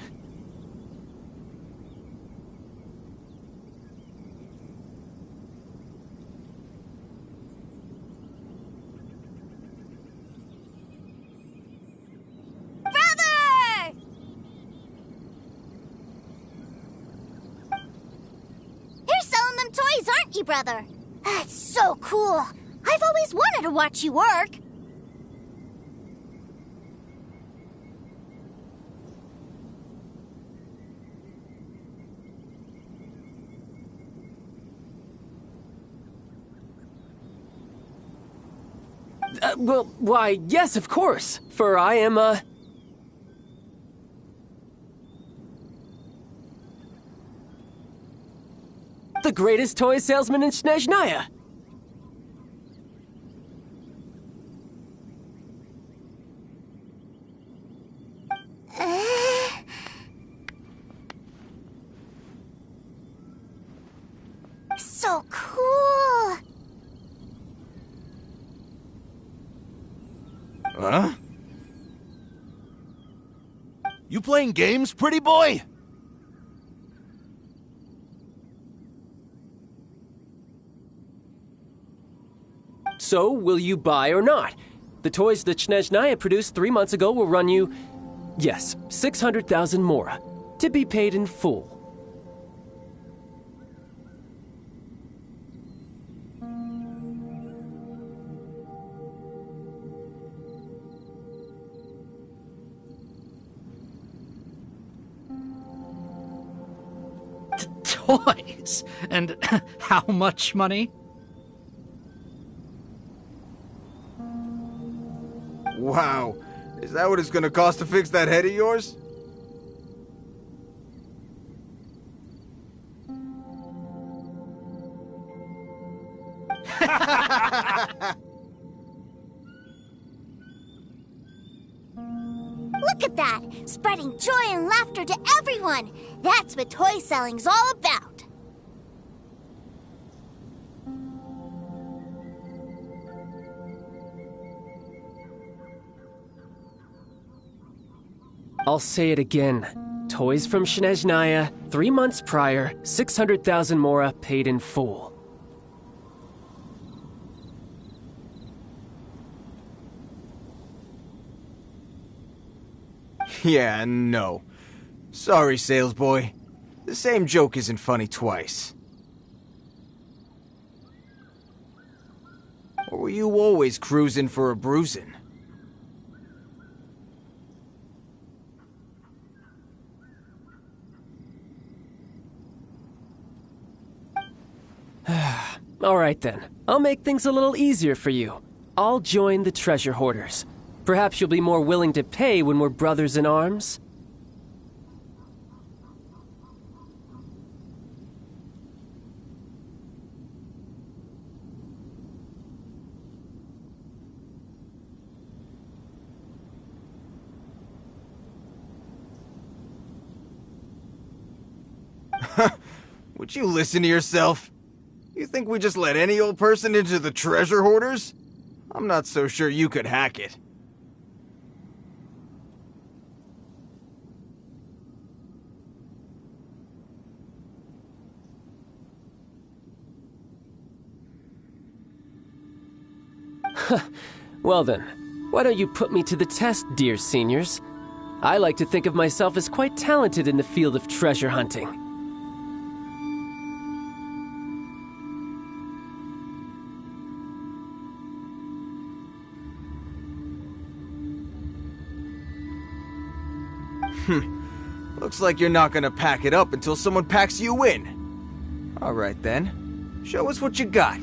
Toys, aren't you, brother? That's so cool. I've always wanted to watch you work. Well, why, yes, of course, for I am, the greatest toy salesman in Snezhnaya. So cool. Huh? You playing games, pretty boy? So, will you buy or not? The toys that Snezhnaya produced 3 months ago will run you, yes, 600,000 mora, to be paid in full. Toys? And how much money? Wow. Is that what it's gonna cost to fix that head of yours? Look at that! Spreading joy and laughter to everyone! That's what toy selling's all about! I'll say it again. Toys from Snezhnaya, 3 months prior, 600,000 mora paid in full. Yeah, no. Sorry, salesboy. The same joke isn't funny twice. Or were you always cruising for a bruising? All right then. I'll make things a little easier for you. I'll join the treasure hoarders. Perhaps you'll be more willing to pay when we're brothers in arms? Would you listen to yourself? You think we just let any old person into the treasure hoarders? I'm not so sure you could hack it. Well then, why don't you put me to the test, dear seniors? I like to think of myself as quite talented in the field of treasure hunting. Looks like you're not gonna pack it up until someone packs you in. All right then, show us what you got.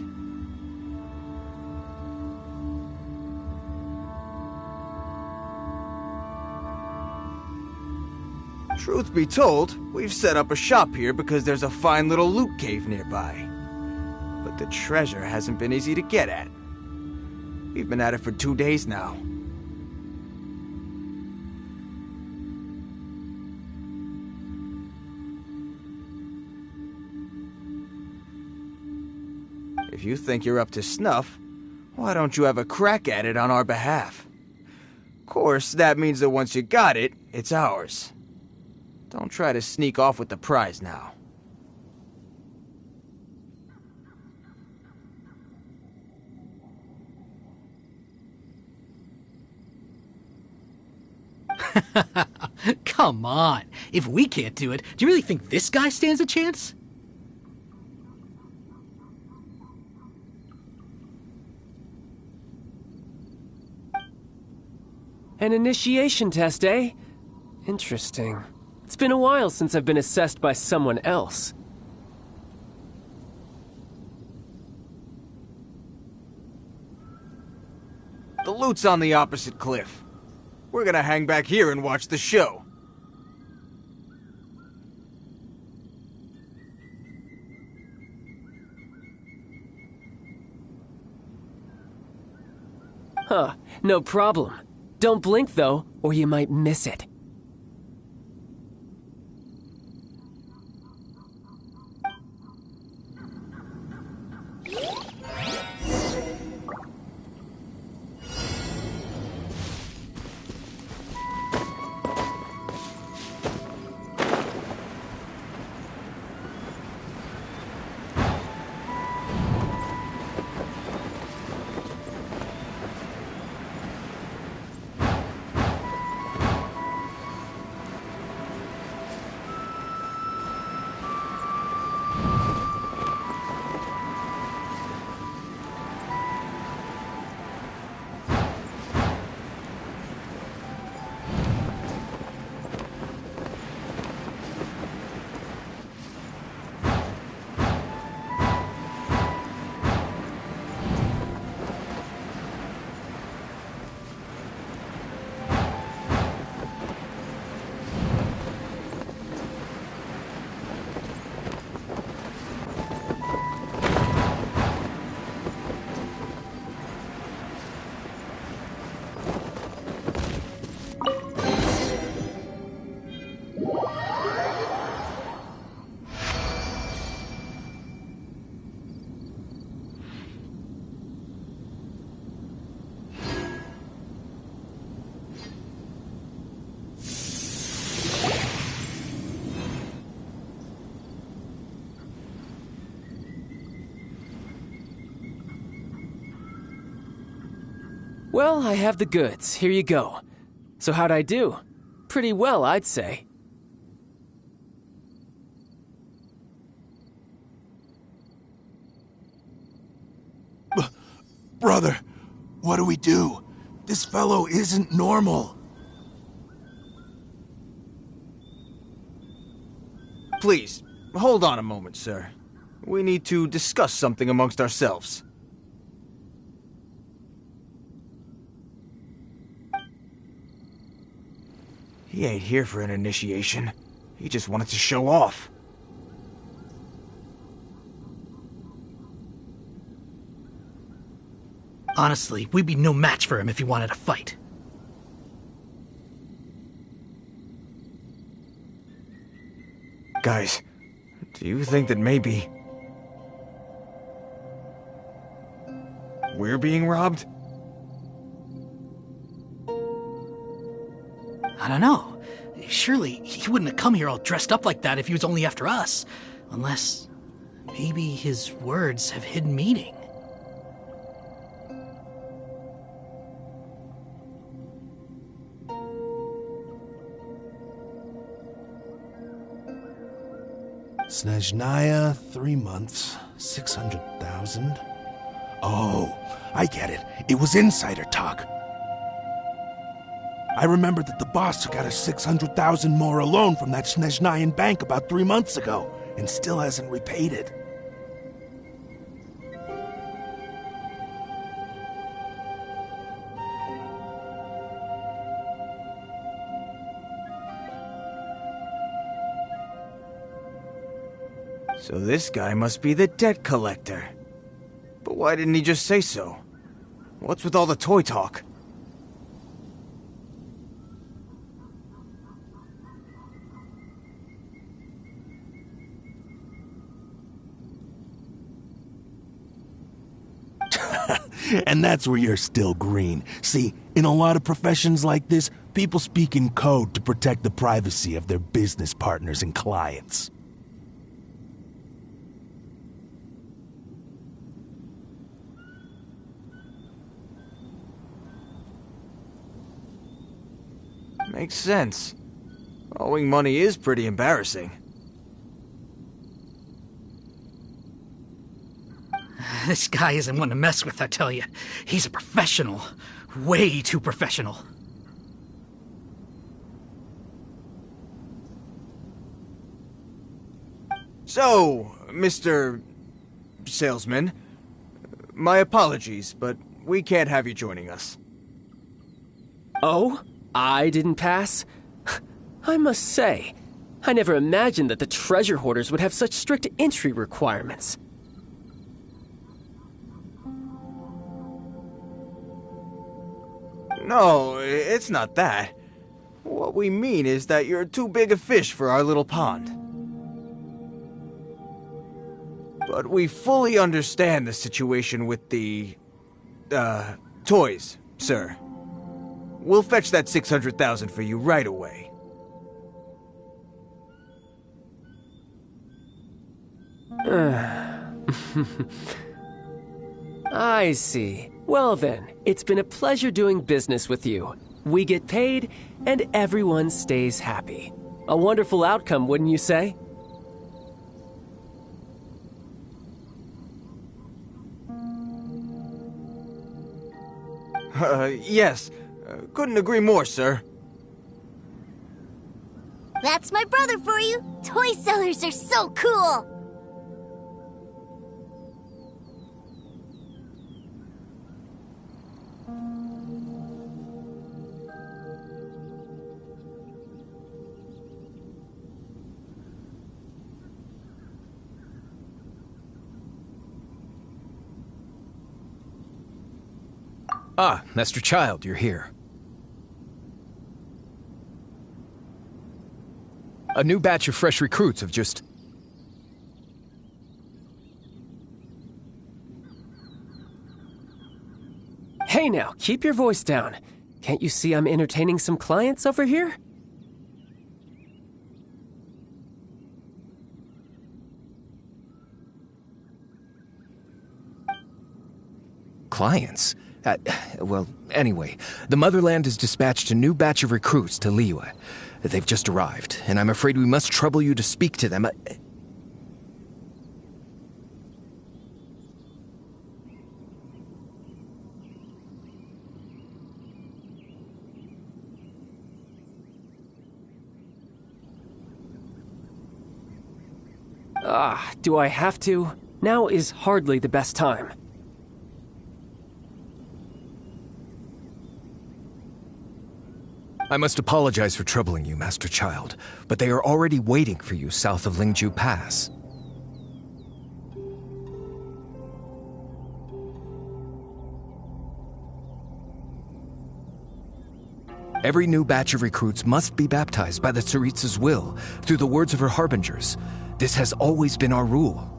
Truth be told, we've set up a shop here because there's a fine little loot cave nearby. But the treasure hasn't been easy to get at. We've been at it for 2 days now. If you think you're up to snuff, why don't you have a crack at it on our behalf? Of course, that means that once you got it, it's ours. Don't try to sneak off with the prize now. Come on. If we can't do it, do you really think this guy stands a chance? An initiation test, eh? Interesting. It's been a while since I've been assessed by someone else. The loot's on the opposite cliff. We're gonna hang back here and watch the show. Huh, no problem. Don't blink though, or you might miss it. Well, I have the goods. Here you go. So how'd I do? Pretty well, I'd say. Brother, what do we do? This fellow isn't normal. Please, hold on a moment, sir. We need to discuss something amongst ourselves. He ain't here for an initiation. He just wanted to show off. Honestly, we'd be no match for him if he wanted to fight. Guys, do you think that maybe we're being robbed? I don't know. Surely he wouldn't have come here all dressed up like that if he was only after us. Unless maybe his words have hidden meaning. Snezhnaya, 3 months, 600,000. Oh, I get it. It was insider talk. I remember that the boss took out a 600,000 more loan from that Snezhnayan bank about 3 months ago, and still hasn't repaid it. So this guy must be the debt collector. But why didn't he just say so? What's with all the toy talk? And that's where you're still green. See, in a lot of professions like this, people speak in code to protect the privacy of their business partners and clients. Makes sense. Owing money is pretty embarrassing. This guy isn't one to mess with, I tell you. He's a professional. Way too professional. So, Mr. Salesman, my apologies, but we can't have you joining us. Oh? I didn't pass? I must say, I never imagined that the treasure hoarders would have such strict entry requirements. No, it's not that. What we mean is that you're too big a fish for our little pond. But we fully understand the situation with the, toys, sir. We'll fetch that 600,000 for you right away. I see. Well then, it's been a pleasure doing business with you. We get paid, and everyone stays happy. A wonderful outcome, wouldn't you say? Yes. Couldn't agree more, sir. That's my brother for you. Toy sellers are so cool. Ah, Master Child, you're here. A new batch of fresh recruits have just... Hey now, keep your voice down. Can't you see I'm entertaining some clients over here? Clients? Well, anyway, the Motherland has dispatched a new batch of recruits to Liyue. They've just arrived, and I'm afraid we must trouble you to speak to them. Do I have to? Now is hardly the best time. I must apologize for troubling you, Master Child, but they are already waiting for you south of Lingju Pass. Every new batch of recruits must be baptized by the Tsaritsa's will, through the words of her harbingers. This has always been our rule.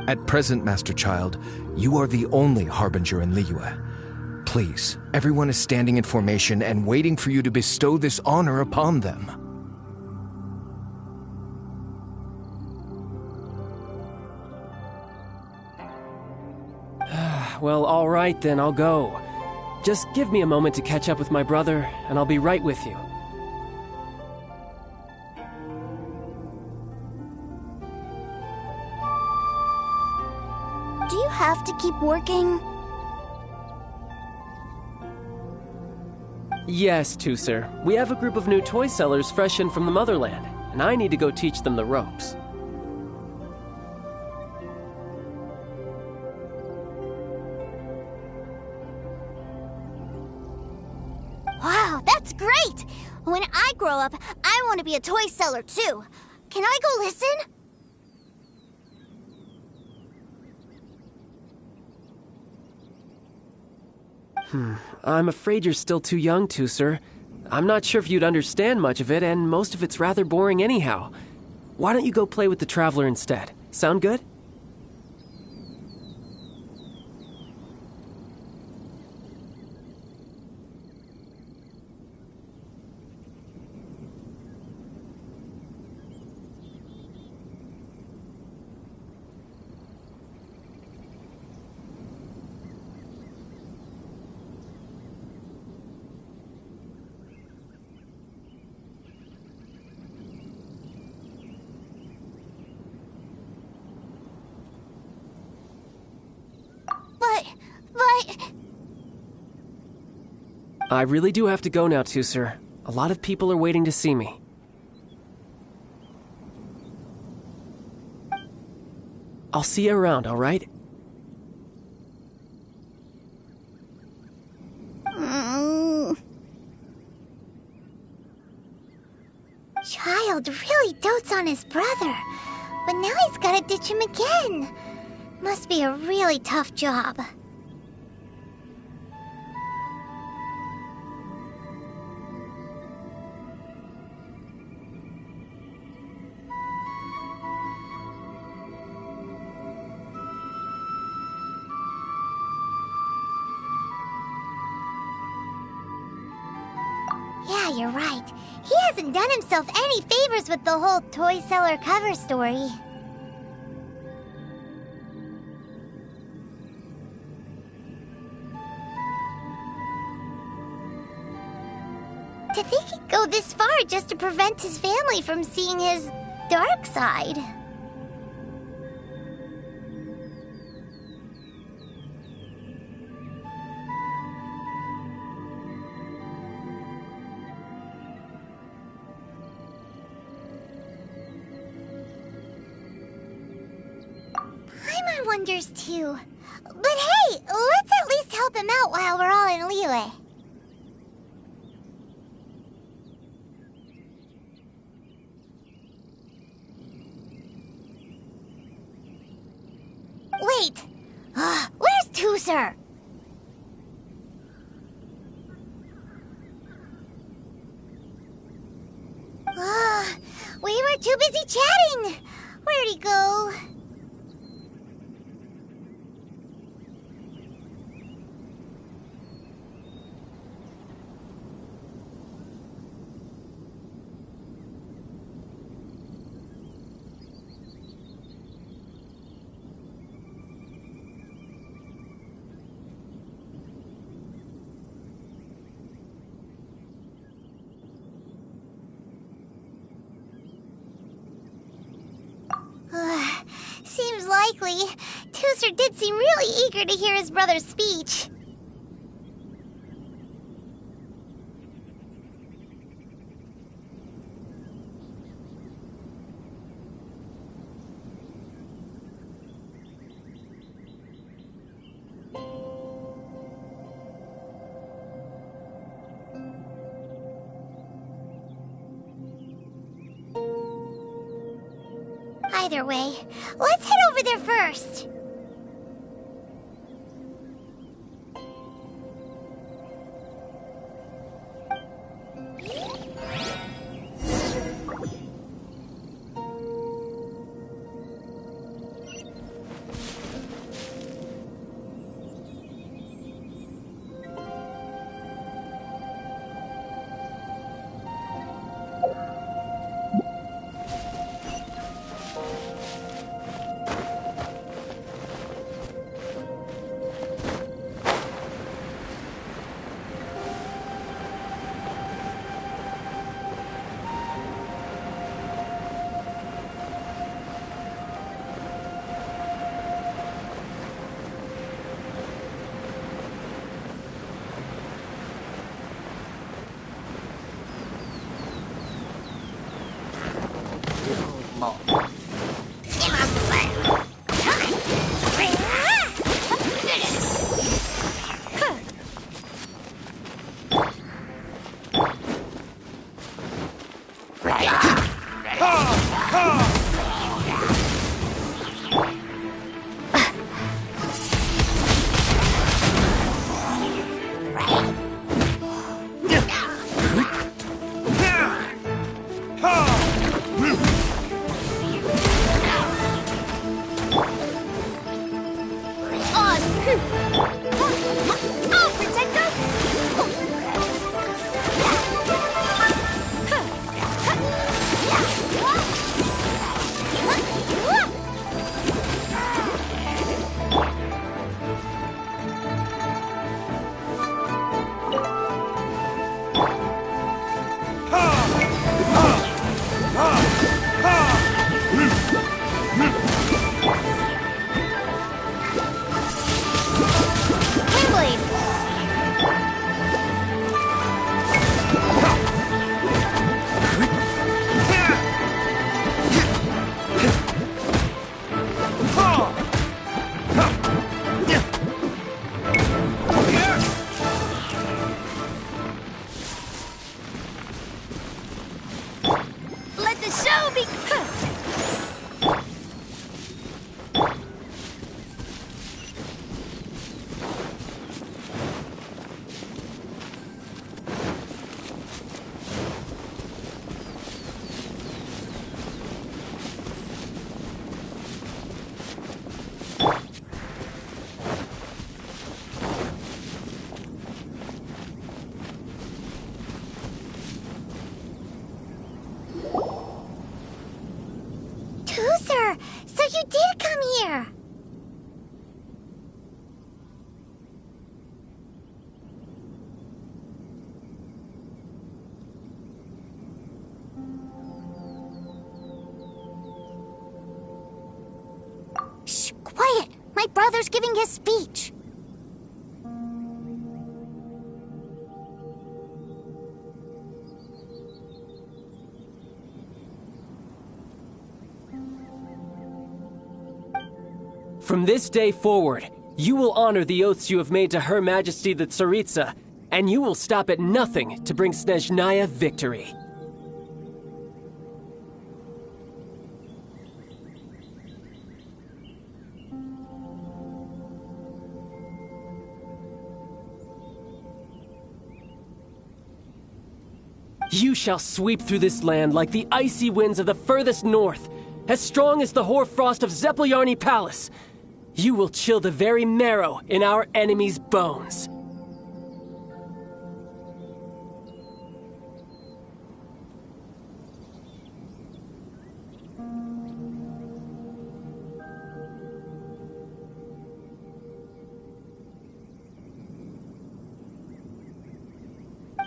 At present, Master Child, you are the only harbinger in Liyue. Please, everyone is standing in formation and waiting for you to bestow this honor upon them. Well, all right then, I'll go. Just give me a moment to catch up with my brother, and I'll be right with you. Do you have to keep working? Yes, Tusser. We have a group of new toy sellers fresh in from the Motherland, and I need to go teach them the ropes. Wow, that's great! When I grow up, I want to be a toy seller too. Can I go listen? I'm afraid you're still too young, Tusser. I'm not sure if you'd understand much of it, and most of it's rather boring anyhow. Why don't you go play with the Traveler instead? Sound good? But... I really do have to go now, Tusser. A lot of people are waiting to see me. I'll see you around, all right? Child really dotes on his brother, but now he's gotta ditch him again. Must be a really tough job. Yeah, you're right. He hasn't done himself any favors with the whole toy seller cover story. To think he'd go this far just to prevent his family from seeing his dark side. Paimon wonders too. But hey, let's at least help him out while we're all in Liyue. Wait! Where's Tusser? We were too busy chatting! Where'd he go? likely. Tooser did seem really eager to hear his brother's speech. Either way, let's head over there first. So you did come here! Shh, quiet! My brother's giving his speech. From this day forward, you will honor the oaths you have made to Her Majesty the Tsaritsa, and you will stop at nothing to bring Snezhnaya victory. You shall sweep through this land like the icy winds of the furthest north, as strong as the hoarfrost of Zepelyarny Palace. You will chill the very marrow in our enemies' bones.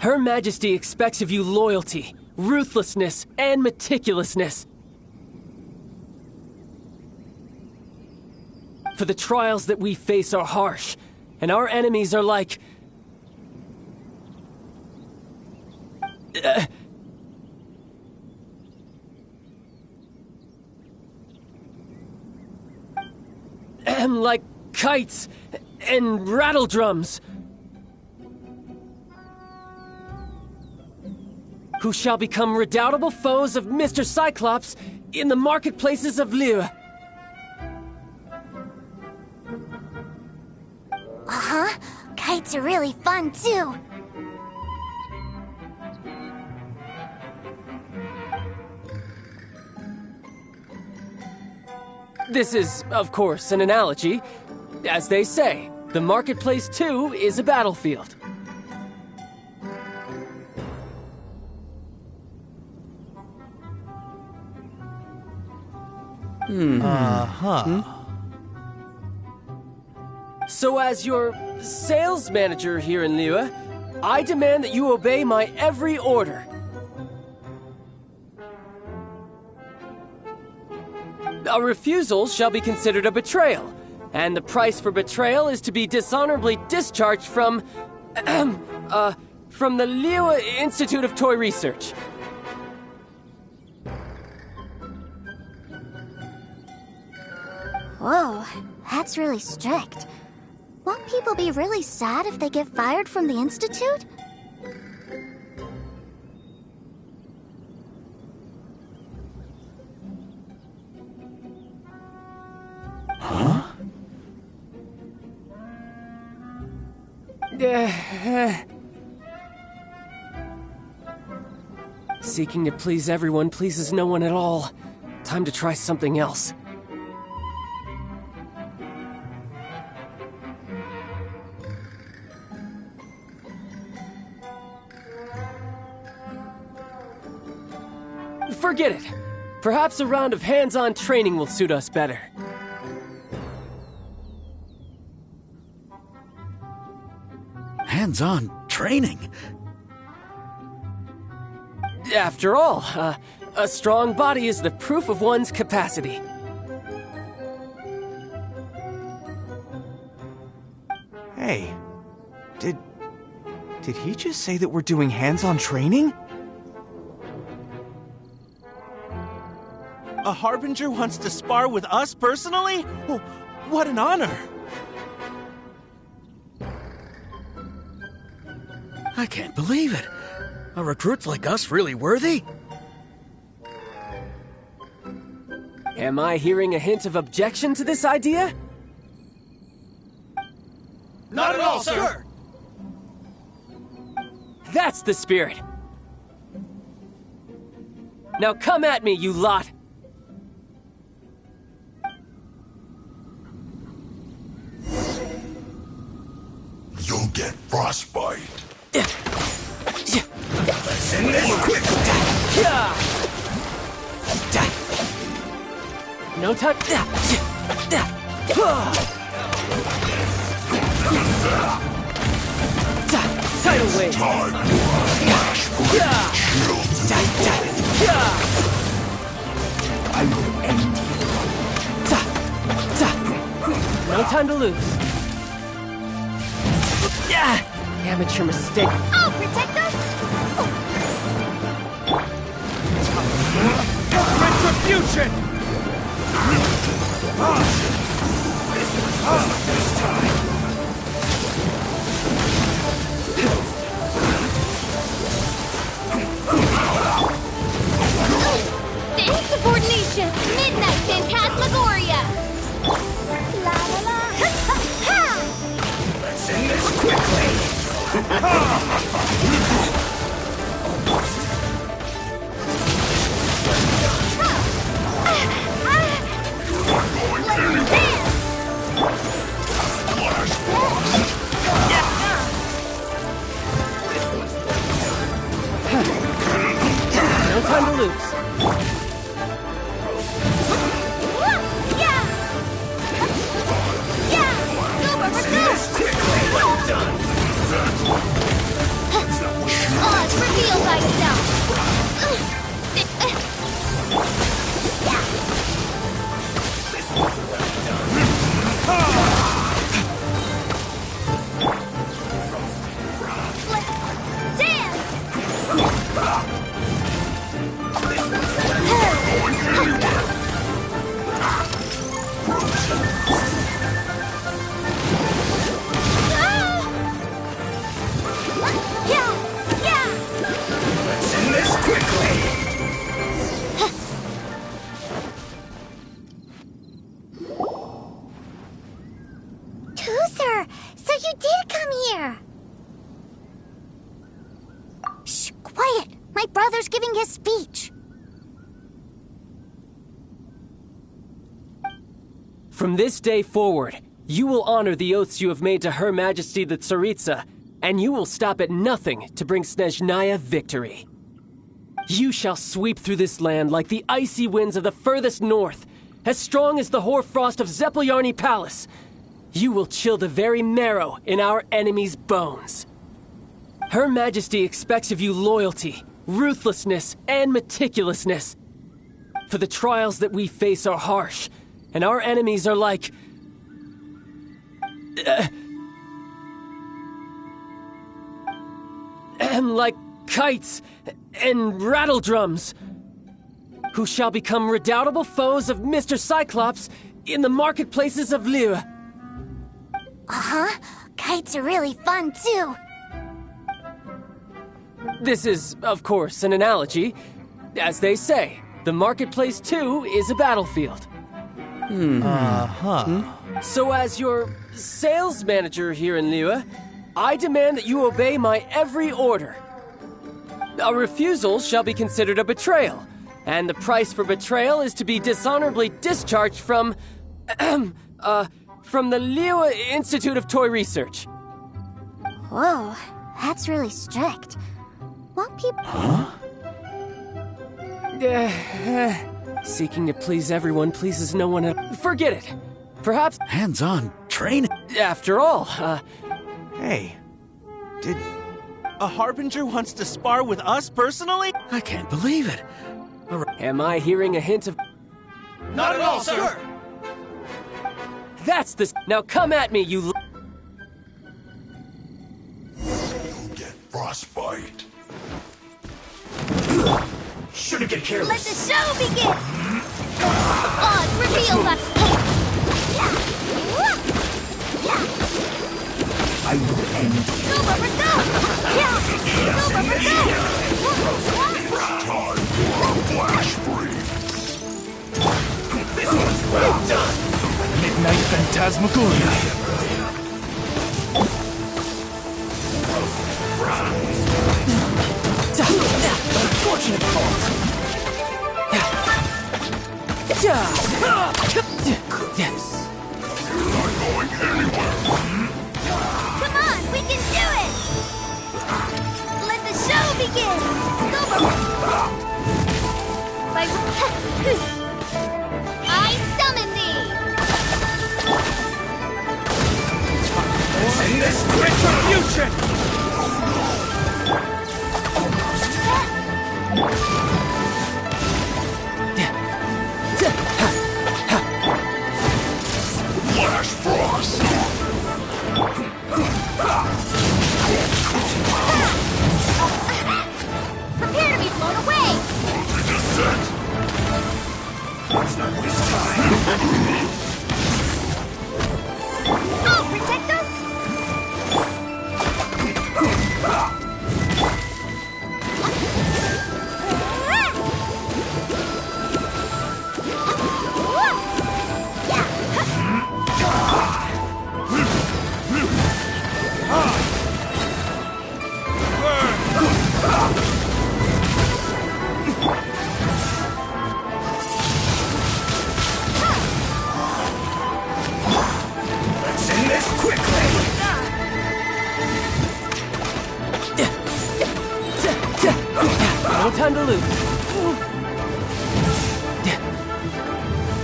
Her Majesty expects of you loyalty, ruthlessness, and meticulousness. For the trials that we face are harsh, and our enemies are like... like kites and rattle drums. Who shall become redoubtable foes of Mr. Cyclops in the marketplaces of Liyue. Uh-huh. Kites are really fun, too. This is, of course, an analogy. As they say, the marketplace, too, is a battlefield. So as your sales manager here in Liyue, I demand that you obey my every order. A refusal shall be considered a betrayal, and the price for betrayal is to be dishonorably discharged from the Liyue Institute of Toy Research. Whoa, that's really strict. Won't people be really sad if they get fired from the Institute? Huh? Seeking to please everyone pleases no one at all. Time to try something else. Forget it. Perhaps a round of hands-on training will suit us better. Hands-on training? After all, a strong body is the proof of one's capacity. Hey, did he just say that we're doing hands-on training? A Harbinger wants to spar with us personally? Oh, what an honor! I can't believe it. Are recruits like us really worthy? Am I hearing a hint of objection to this idea? Not at all, sir! That's the spirit! Now come at me, you lot! You'll get frostbite. Let's end this quick! No time. Tidal wave. Time for a flashpoint. I will end you. No time to lose. Amateur mistake. I'll protect us! Retribution! This time. Insubordination! Midnight Phantasmagoria! La la la! Ha ha! Let's end this quickly! Let's dance! From this day forward, you will honor the oaths you have made to Her Majesty the Tsaritsa, and you will stop at nothing to bring Snezhnaya victory. You shall sweep through this land like the icy winds of the furthest north, as strong as the hoarfrost of Zepelyarny Palace. You will chill the very marrow in our enemies' bones. Her Majesty expects of you loyalty, ruthlessness, and meticulousness. For the trials that we face are harsh, and our enemies are like... like kites and rattle drums, who shall become redoubtable foes of Mr. Cyclops in the marketplaces of Liyue. Uh-huh. Kites are really fun, too. This is, of course, an analogy. As they say, the marketplace, too, is a battlefield. So as your sales manager here in Liyue, I demand that you obey my every order. A refusal shall be considered a betrayal, and the price for betrayal is to be dishonorably discharged from the Liyue Institute of Toy Research. Whoa, that's really strict. Won't people... Seeking to please everyone pleases no one. Forget it. Perhaps... Hands-on training. After all, Hey, did a Harbinger wants to spar with us personally? I can't believe it. Am I hearing a hint of... Not at all, sir! That's the... Now come at me, you... You'll get frostbite. Shouldn't get careless. Let the show begin! On, reveal that... I will end you. Go, Bubba, go! Yeah! Go, Bubba, go! Time for a flash freeze. This one's well done. Midnight Phantasmagoria. Unfortunate fault. You're not going anywhere. Come on, we can do it! Let the show begin! Go, Bubba! I summon thee! And this retribution! Flash frost. Prepare to be blown away! Descent. Let's not waste time. Oh, protect us! Let's end this quickly. No time to lose.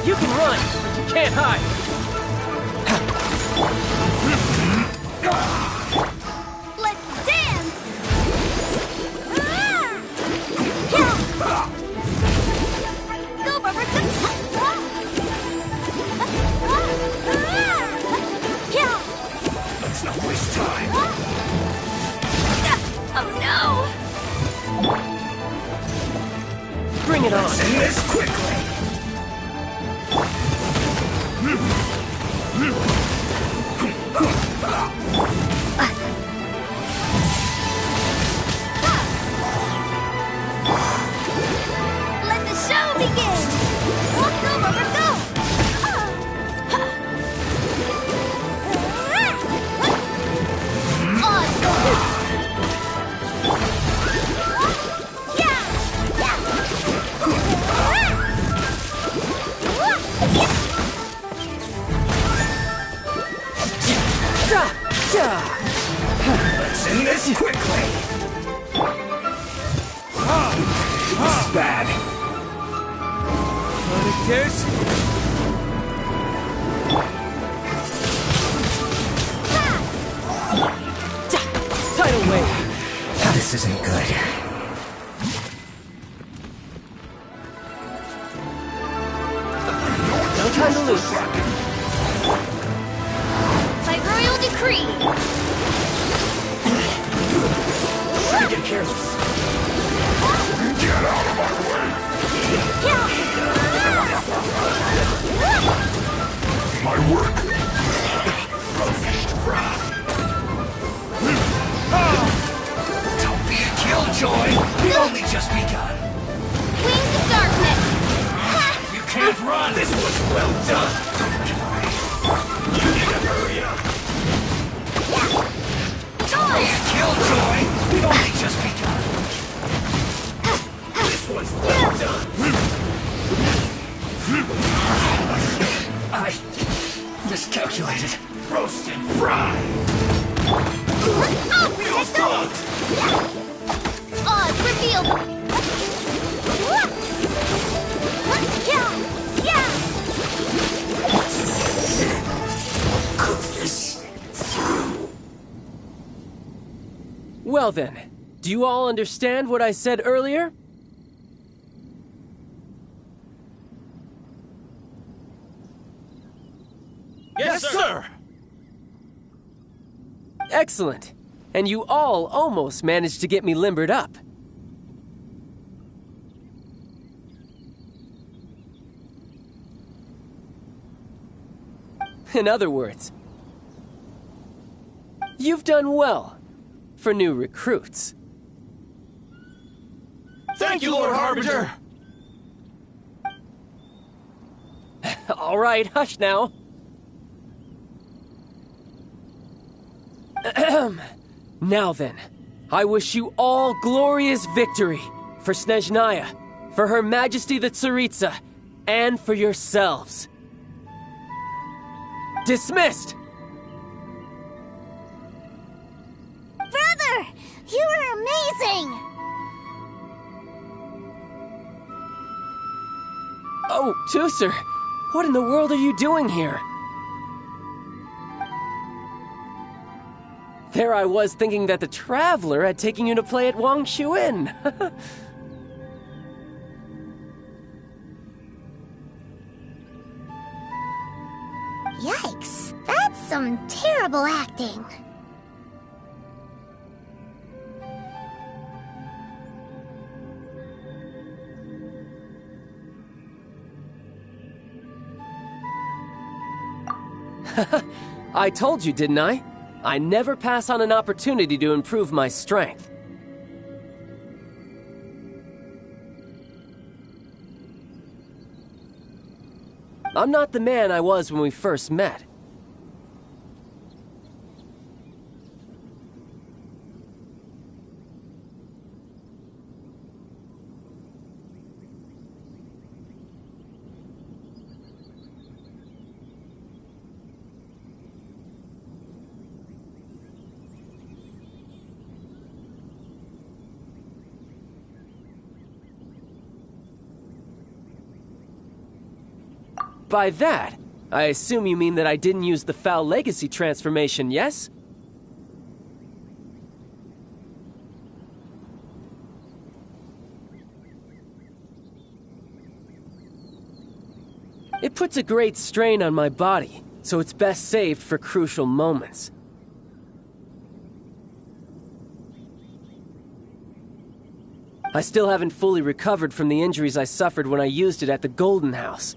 You can run, but you can't hide. Let's dance! Go, Bubba! Let's not waste time. Oh no! Bring it on. Let's end this quickly. Let's end this quickly. This is bad. Tidal wave. This isn't good. No time to lose. By royal decree. Get careless. Get out of my way! My work finished, Fra. Don't be a killjoy. We've only just begun. Wings of darkness. You can't run. This was well done. You need to hurry up. Don't be a killjoy. We've only just begun. This was well done. I miscalculated. Roast and fry. Real dog. Odds revealed. Cook this through. Well then, do you all understand what I said earlier? Yes, sir! Excellent. And you all almost managed to get me limbered up. In other words, you've done well for new recruits. Thank you, Lord Harbinger! All right, hush now. Now then, I wish you all glorious victory for Snezhnaya, for Her Majesty the Tsaritsa, and for yourselves. Dismissed! Brother! You are amazing! Oh, Tusser, what in the world are you doing here? There I was thinking that the Traveler had taken you to play at Wang Xuan. Yikes, that's some terrible acting. I told you, didn't I? I never pass on an opportunity to improve my strength. I'm not the man I was when we first met. By that, I assume you mean that I didn't use the Foul Legacy transformation, yes? It puts a great strain on my body, so it's best saved for crucial moments. I still haven't fully recovered from the injuries I suffered when I used it at the Golden House.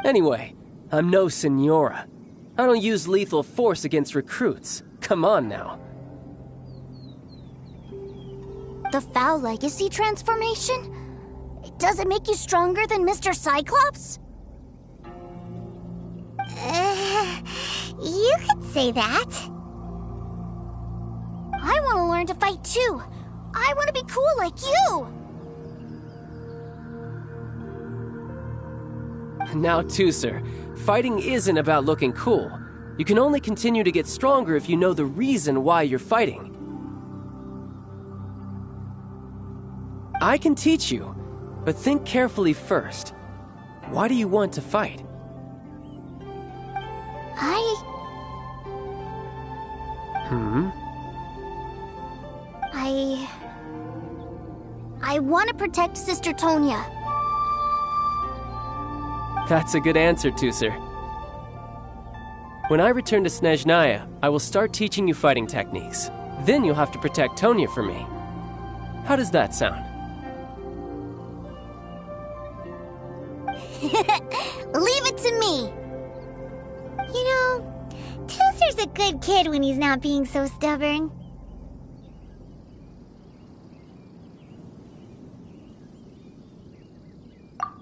Anyway, I'm no Senora. I don't use lethal force against recruits. Come on now. The Foul Legacy transformation? Does it make you stronger than Mr. Cyclops? You could say that. I want to learn to fight too. I want to be cool like you. Now, Tusser, fighting isn't about looking cool. You can only continue to get stronger if you know the reason why you're fighting. I can teach you, but think carefully first. Why do you want to fight? I want to protect Sister Tonya. That's a good answer, Tusser. When I return to Snezhnaya, I will start teaching you fighting techniques. Then you'll have to protect Tonya for me. How does that sound? Leave it to me. You know, Tusser's a good kid when he's not being so stubborn.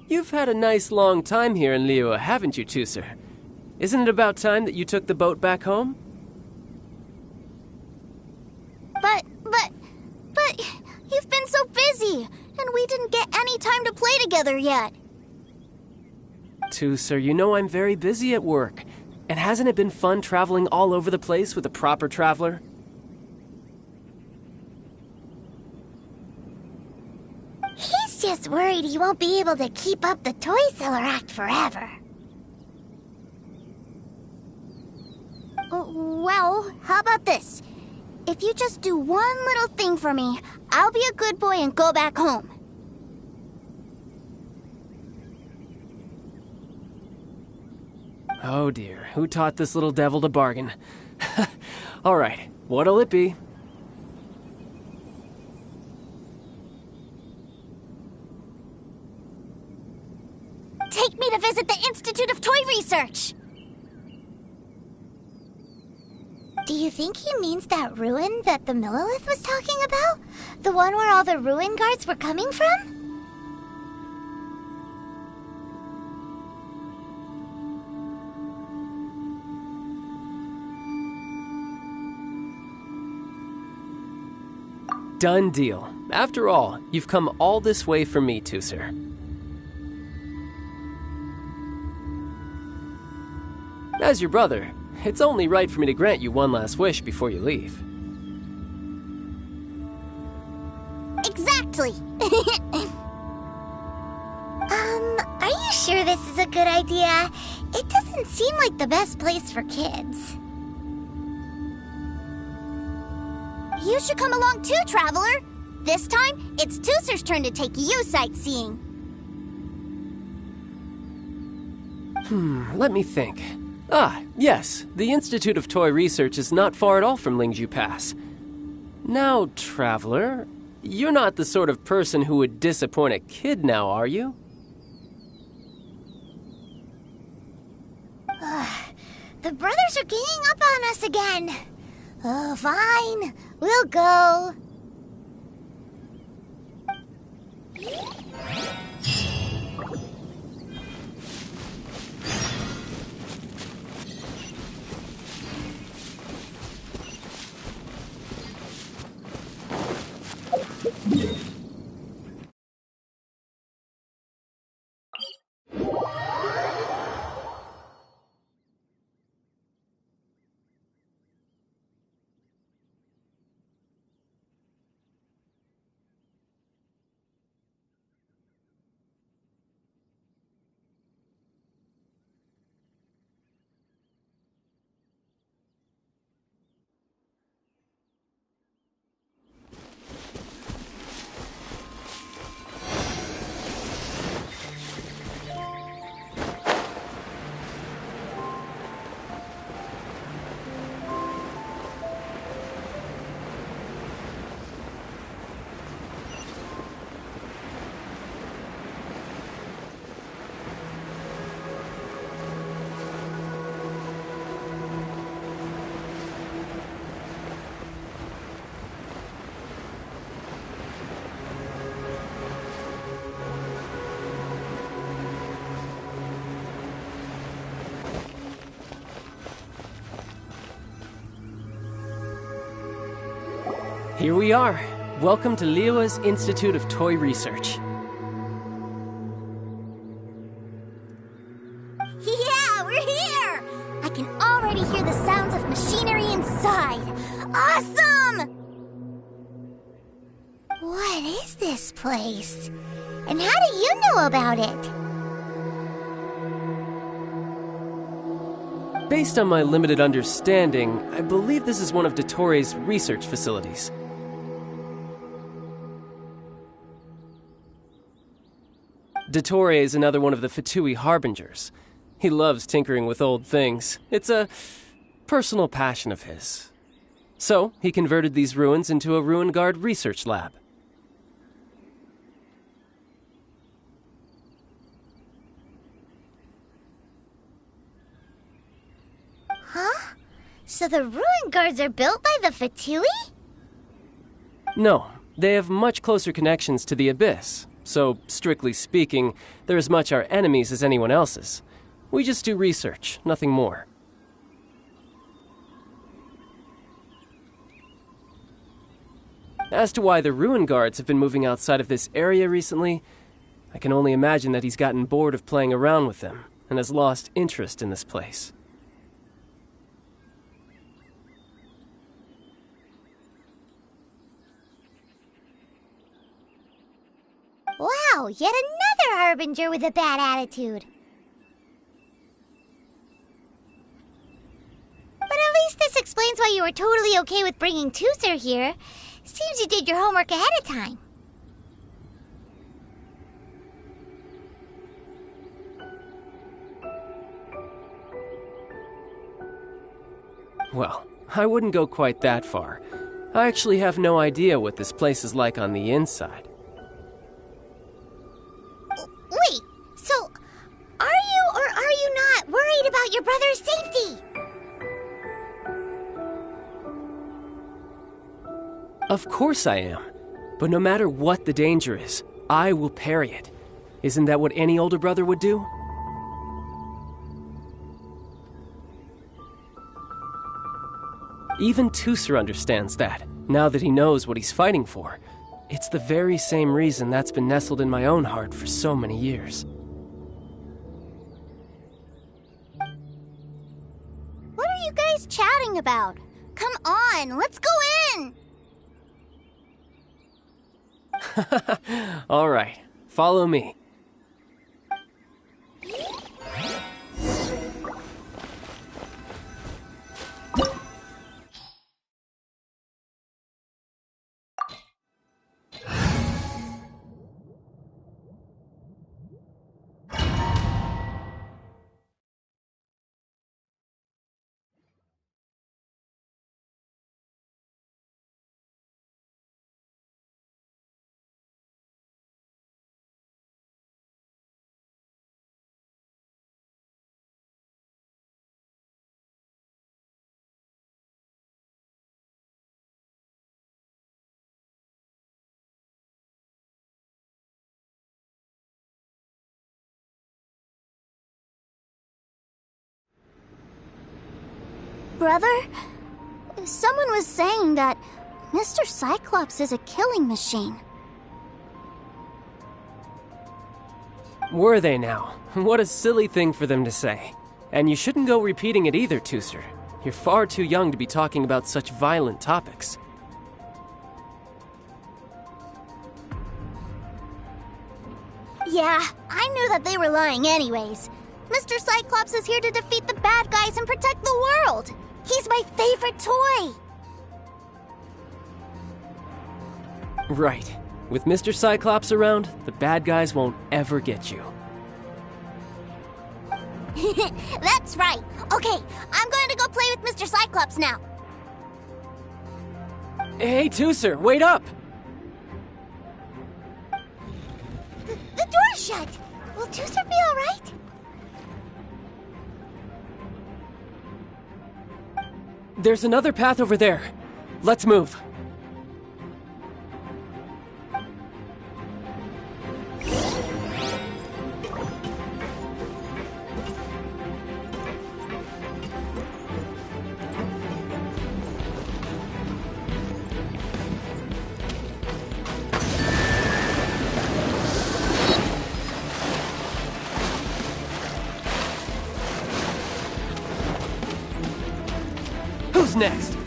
You've had a nice long time here in Liyue, haven't you, Tusser? Isn't it about time that you took the boat back home? But, you've been so busy, and we didn't get any time to play together yet. Tusser, you know I'm very busy at work. And hasn't it been fun traveling all over the place with a proper traveler? He's just worried he won't be able to keep up the toy seller act forever. Well, how about this? If you just do one little thing for me, I'll be a good boy and go back home. Oh dear, who taught this little devil to bargain? All right, what'll it be? Take me to visit the Institute of Toy Research! Do you think he means that ruin that the Millelith was talking about? The one where all the ruin guards were coming from? Done deal. After all, you've come all this way for me, Tusser. As your brother, it's only right for me to grant you one last wish before you leave. Exactly! Are you sure this is a good idea? It doesn't seem like the best place for kids. You should come along too, Traveler. This time, it's Tusser's turn to take you sightseeing. Let me think. Ah, yes, the Institute of Toy Research is not far at all from Lingzhu Pass. Now, Traveler, you're not the sort of person who would disappoint a kid now, are you? The brothers are ganging up on us again. Oh, fine. We'll go. Here we are. Welcome to Liyue's Institute of Toy Research. this place? And how do you know about it? Based on my limited understanding, I believe this is one of Dottoro's research facilities. Dottore is another one of the Fatui Harbingers. He loves tinkering with old things. It's a personal passion of his. So, he converted these ruins into a Ruin Guard research lab. Huh? So the Ruin Guards are built by the Fatui? No, they have much closer connections to the Abyss. So, strictly speaking, they're as much our enemies as anyone else's. We just do research, nothing more. As to why the Ruin Guards have been moving outside of this area recently, I can only imagine that he's gotten bored of playing around with them and has lost interest in this place. Wow, yet another Harbinger with a bad attitude. But at least this explains why you were totally okay with bringing Tooser here. Seems you did your homework ahead of time. Well, I wouldn't go quite that far. I actually have no idea what this place is like on the inside. Wait, so are you or are you not worried about your brother's safety? Of course I am. But no matter what the danger is, I will parry it. Isn't that what any older brother would do? Even Tooser understands that, now that he knows what he's fighting for. It's the very same reason that's been nestled in my own heart for so many years. What are you guys chatting about? Come on, let's go in! All right, follow me. Brother, someone was saying that Mr. Cyclops is a killing machine. Were they now? What a silly thing for them to say. And you shouldn't go repeating it either, Tooser. You're far too young to be talking about such violent topics. Yeah, I knew that they were lying anyways. Mr. Cyclops is here to defeat the bad guys and protect the world. He's my favorite toy. Right. With Mr. Cyclops around, the bad guys won't ever get you. That's right. Okay, I'm going to go play with Mr. Cyclops now. Hey, Tooser, wait up! The door's shut. Will Tooser be all right? There's another path over there. Let's move. Who's next?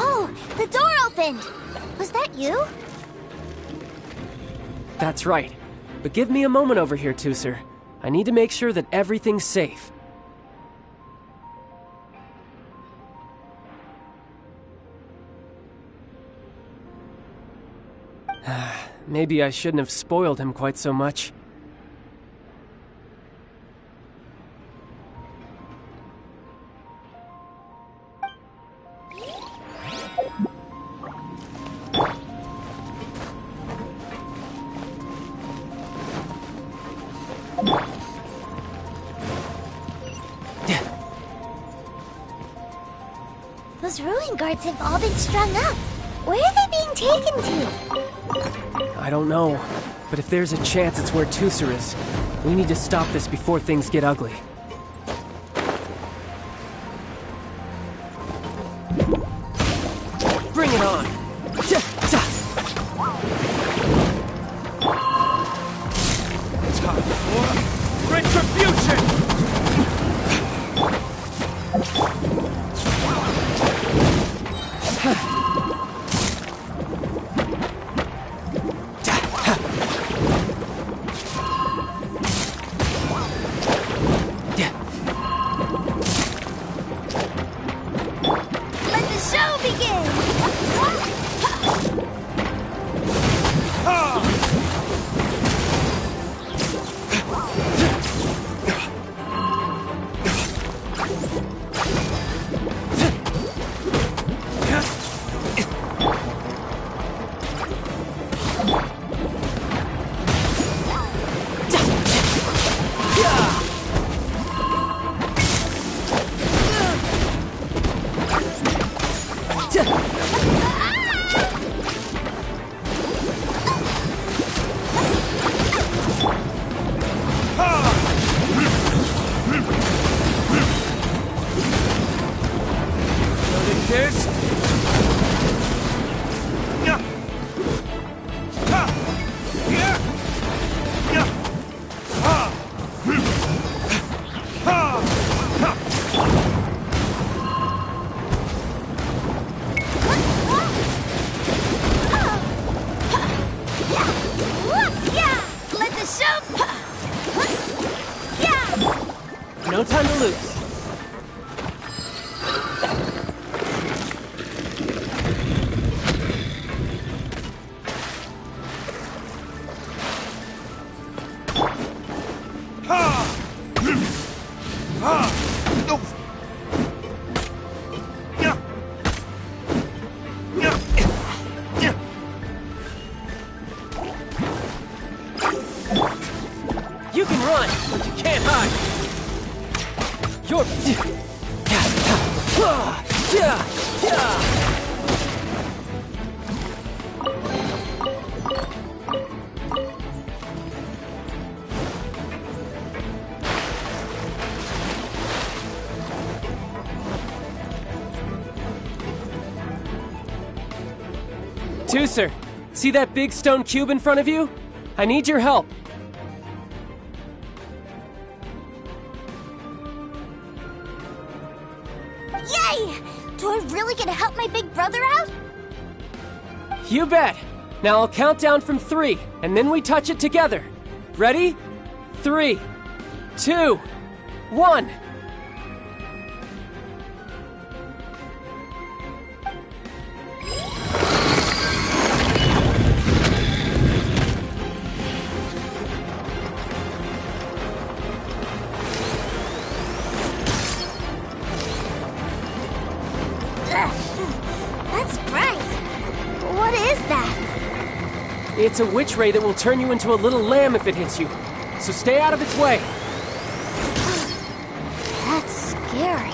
Oh, the door opened! Was that you? That's right. But give me a moment over here, Tooser. I need to make sure that everything's safe. Maybe I shouldn't have spoiled him quite so much. Those ruin guards have all been strung up. Where are they being taken to? I don't know, but if there's a chance it's where Tooser is, we need to stop this before things get ugly. Bring it on! Time for retribution! No time to lose. You can run, but you can't hide. You're... Tooser, see that big stone cube in front of you? I need your help. Yay! Do I really get to help my big brother out? You bet. Now I'll count down from 3, and then we touch it together. Ready? 3, 2, 1. That's bright. What is that? It's a witch ray that will turn you into a little lamb if it hits you. So stay out of its way. That's scary.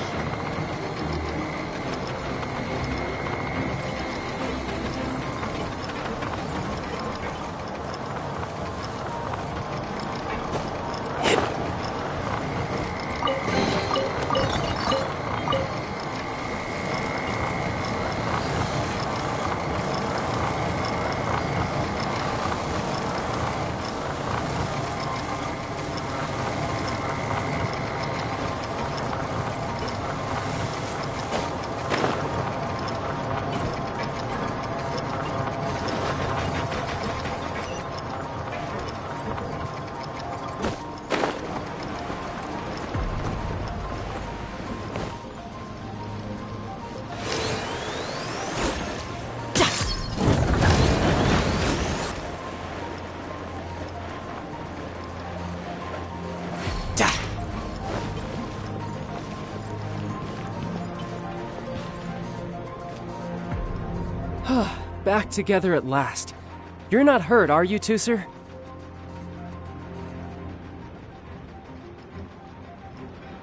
Back together at last. You're not hurt, are you, Tusser?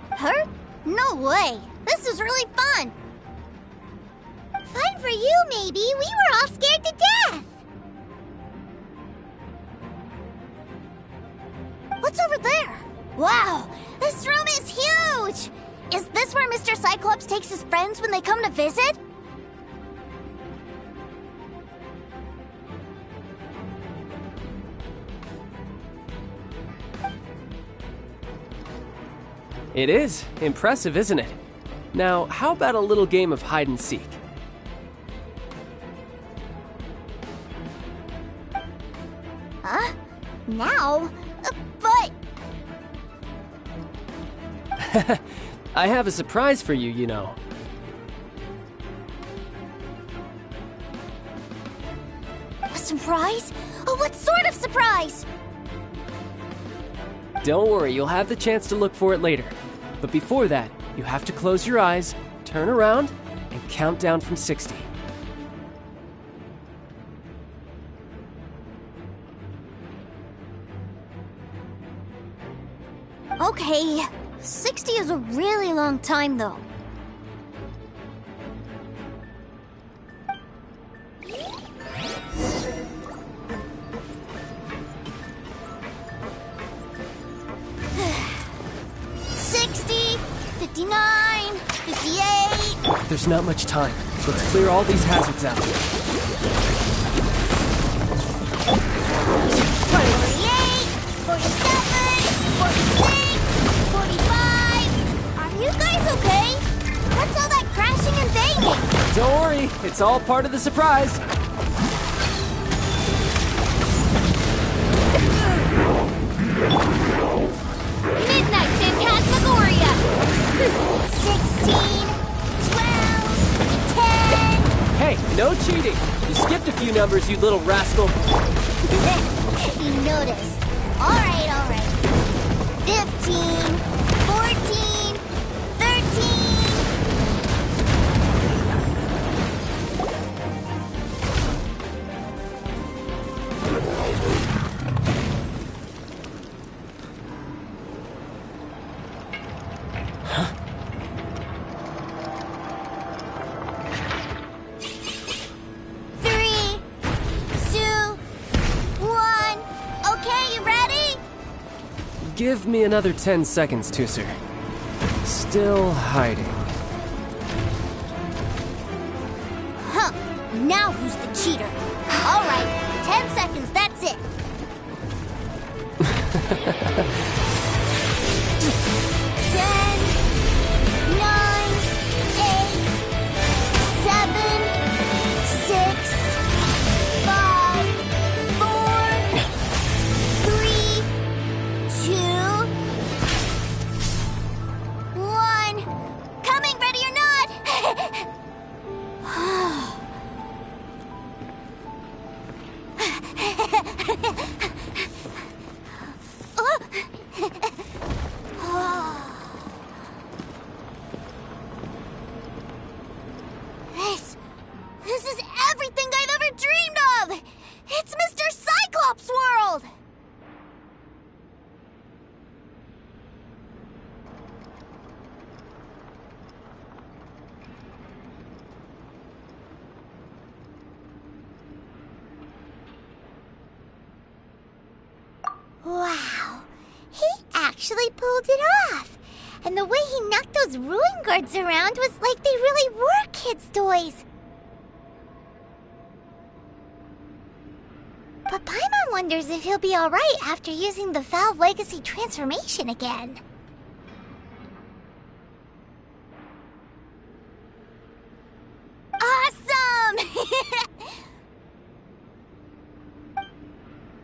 Hurt? No way. This is really fun. Fun for you, maybe. We were all scared to death. What's over there? Wow, this room is huge! Is this where Mr. Cyclops takes his friends when they come to visit? It is. Impressive, isn't it? Now, how about a little game of hide and seek? Huh? Now? But... I have a surprise for you, you know. A surprise? Oh, what sort of surprise? Don't worry, you'll have the chance to look for it later. But before that, you have to close your eyes, turn around, and count down from 60. Okay, 60 is a really long time, though. There's not much time. Let's clear all these hazards out. 48, 47, 46, 45. Are you guys okay? What's all that crashing and banging? Don't worry, it's all part of the surprise. Midnight Phantasmagoria! 16, 12, 10... Hey, no cheating! You skipped a few numbers, you little rascal. You noticed. Alright. 15, 14, 13... Give me another 10 seconds, Tusser. Still hiding. Huh. Now who's the cheater? All right, 10 seconds, that's it. 10, 9, 8, 7, 6, 5, 4, 3, 2, 1. Coming, ready or not? Wow, he actually pulled it off. And the way he knocked those ruin guards around was like they really were kids' toys. But Paimon wonders if he'll be alright after using the Valve Legacy transformation again. Awesome!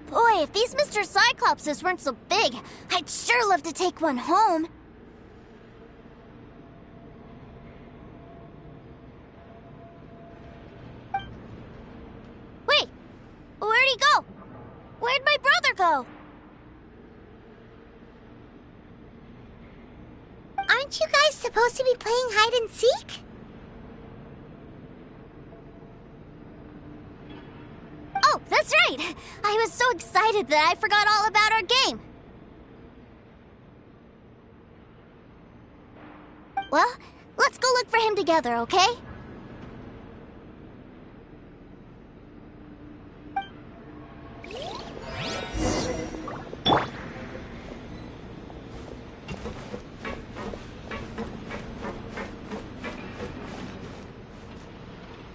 Boy, if these Mr. Cyclopses weren't so big, I'd sure love to take one home. Wait, where'd he go? Where'd my brother go? Aren't you guys supposed to be playing hide and seek? Oh, that's right! I was so excited that I forgot all about our game. Well, let's go look for him together, okay?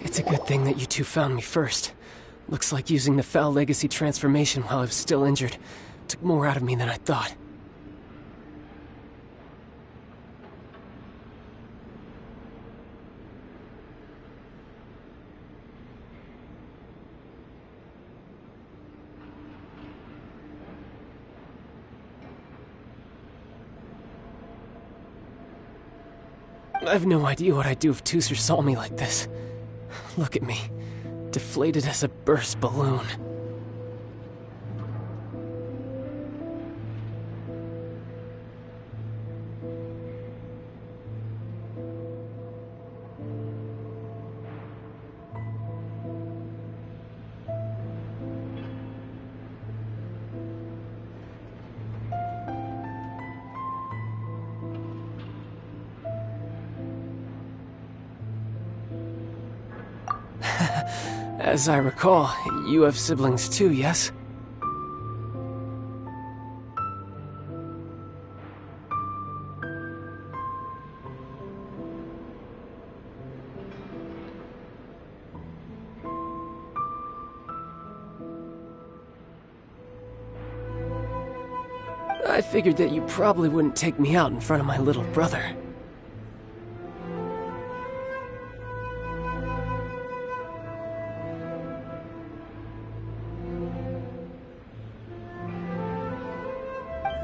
It's a good thing that you two found me first. Looks like using the Foul Legacy transformation while I was still injured took more out of me than I thought. I have no idea what I'd do if Tooser saw me like this. Look at me, deflated as a burst balloon. As I recall, you have siblings too, yes? I figured that you probably wouldn't take me out in front of my little brother.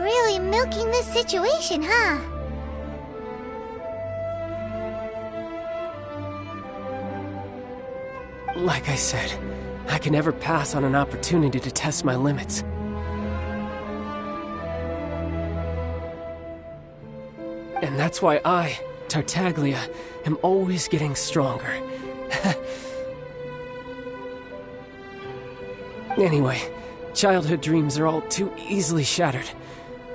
Really milking this situation, huh? Like I said, I can never pass on an opportunity to test my limits. And that's why I, Tartaglia, am always getting stronger. Anyway, childhood dreams are all too easily shattered.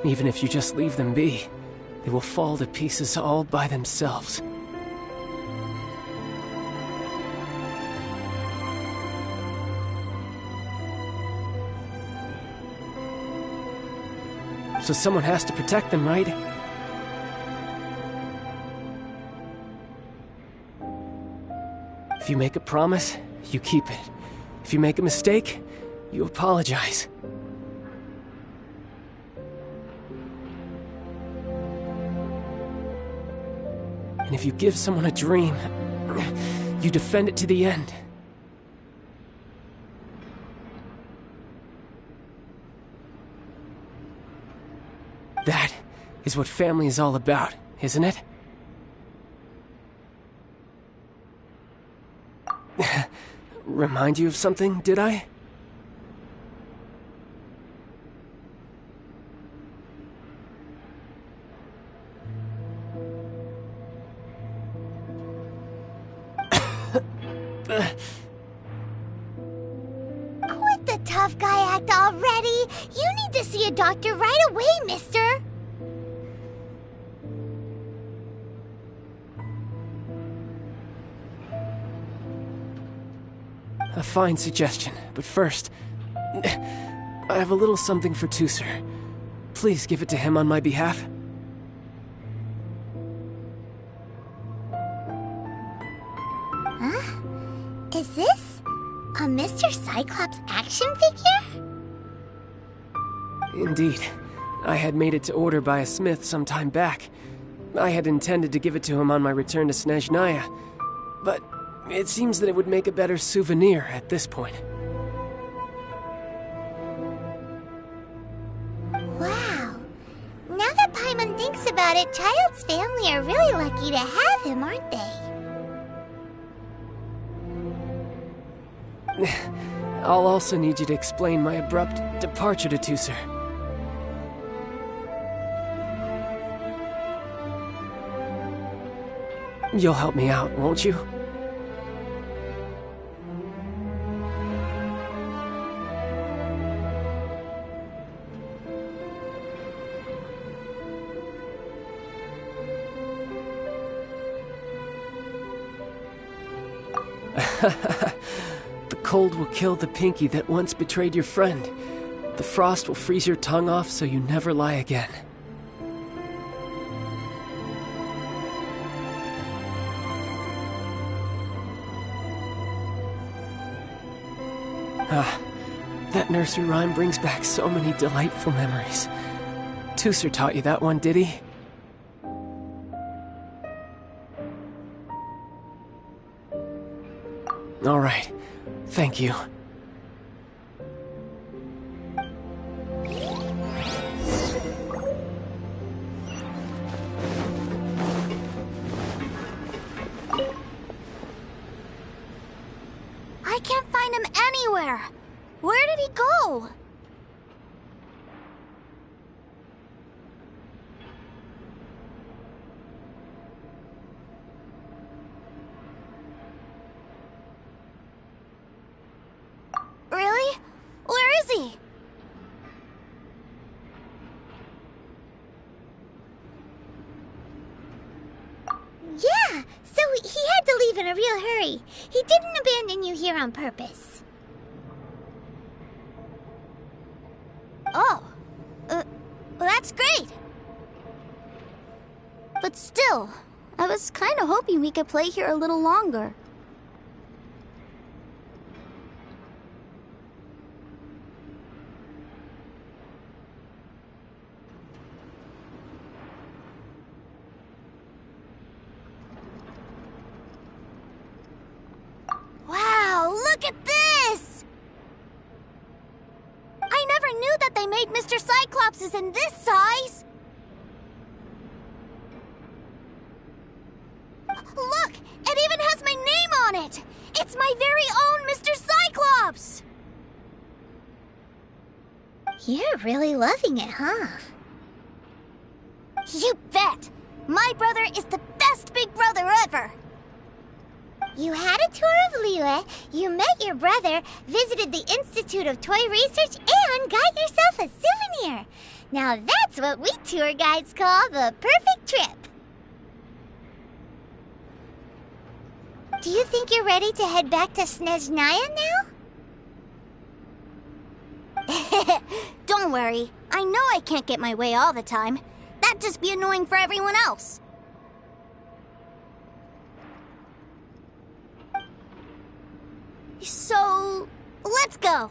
Even if you just leave them be, they will fall to pieces all by themselves. So someone has to protect them, right? If you make a promise, you keep it. If you make a mistake, you apologize. And if you give someone a dream, you defend it to the end. That is what family is all about, isn't it? Remind you of something, did I? Quit the tough guy act already! You need to see a doctor right away, mister! A fine suggestion, but first, I have a little something for Tusser. Please give it to him on my behalf. Huh? Is this a Mr. Cyclops action figure? Indeed. I had made it to order by a smith some time back. I had intended to give it to him on my return to Snezhnaya, but it seems that it would make a better souvenir at this point. Wow. Now that Paimon thinks about it, Child's family are really lucky to have him, aren't they? I'll also need you to explain my abrupt departure to Tusser. You'll help me out, won't you? The cold will kill the pinky that once betrayed your friend. The frost will freeze your tongue off so you never lie again. Ah, that nursery rhyme brings back so many delightful memories. Tusser taught you that one, did he? All right. Thank you. I can't find him anywhere. Where did he go? Really? Where is he? Yeah, so he had to leave in a real hurry. He didn't abandon you here on purpose. Oh. Well, that's great. But still, I was kind of hoping we could play here a little longer. Wow, look at this! I never knew that they made Mr. Cyclopses in this size! Look! It even has my name on it! It's my very own Mr. Cyclops! You're really loving it, huh? You bet! My brother is the best big brother ever! You had a tour of Liyue, you met your brother, visited the Institute of Toy Research, and got yourself a souvenir. Now that's what we tour guides call the perfect trip. Do you think you're ready to head back to Snezhnaya now? Don't worry. I know I can't get my way all the time. That'd just be annoying for everyone else. So, let's go.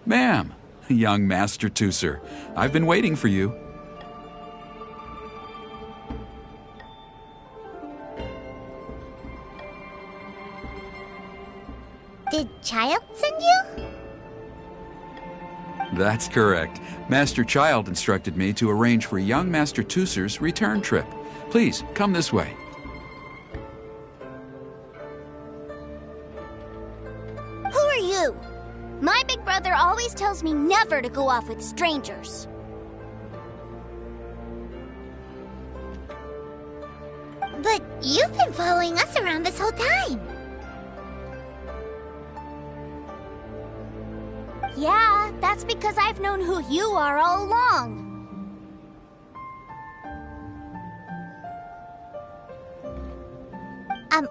Ma'am, young Master Tooser, I've been waiting for you. Did Child send you? That's correct. Master Child instructed me to arrange for young Master Tooser's return trip. Please, come this way. Who are you? My big brother always tells me never to go off with strangers. But you've been following us around this whole time. Yeah, that's because I've known who you are all along.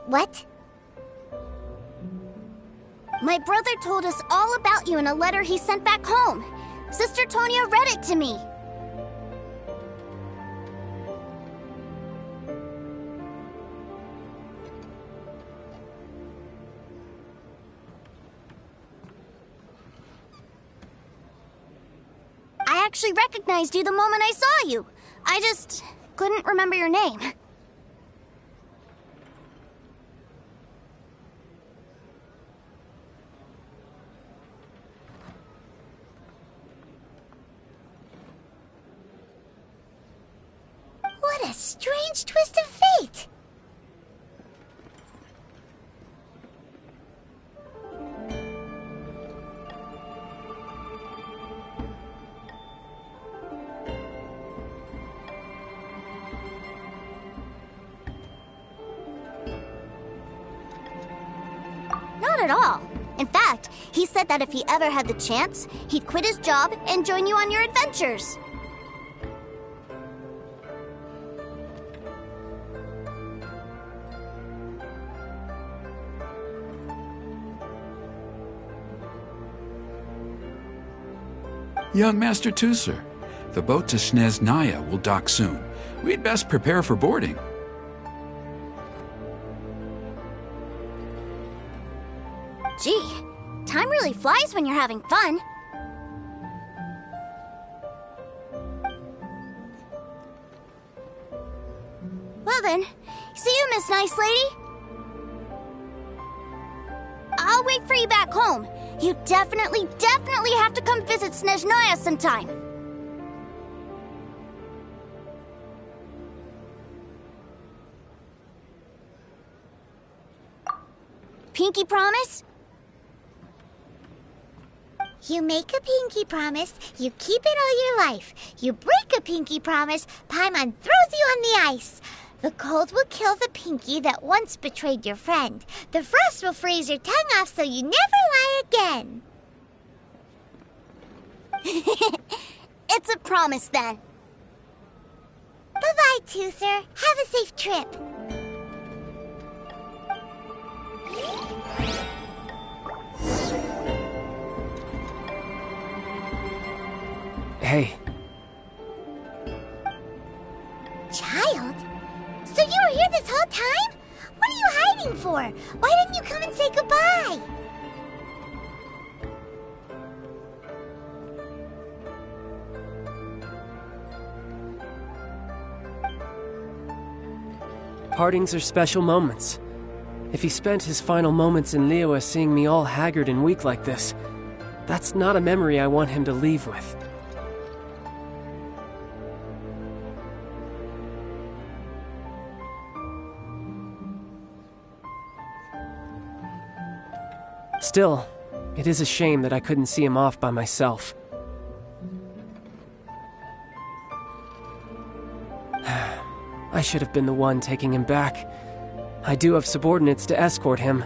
What? My brother told us all about you in a letter he sent back home. Sister Tonya read it to me. I actually recognized you the moment I saw you. I just couldn't remember your name. What a strange twist of fate! Not at all. In fact, he said that if he ever had the chance, he'd quit his job and join you on your adventures. Young Master Tooser, the boat to Snezhnaya will dock soon. We'd best prepare for boarding. Gee, time really flies when you're having fun. Well then, see you, Miss Nice Lady. I'll wait for you back home. You definitely have to come visit Snezhnaya sometime. Pinky promise? You make a pinky promise, you keep it all your life. You break a pinky promise, Paimon throws you on the ice. The cold will kill the pinky that once betrayed your friend. The frost will freeze your tongue off so you never lie again. It's a promise then. Bye-bye, Tooser. Have a safe trip. Hey. Child? So you were here this whole time? What are you hiding for? Why didn't you come and say goodbye? Partings are special moments. If he spent his final moments in Liyue seeing me all haggard and weak like this, that's not a memory I want him to leave with. Still, it is a shame that I couldn't see him off by myself. I should have been the one taking him back. I do have subordinates to escort him,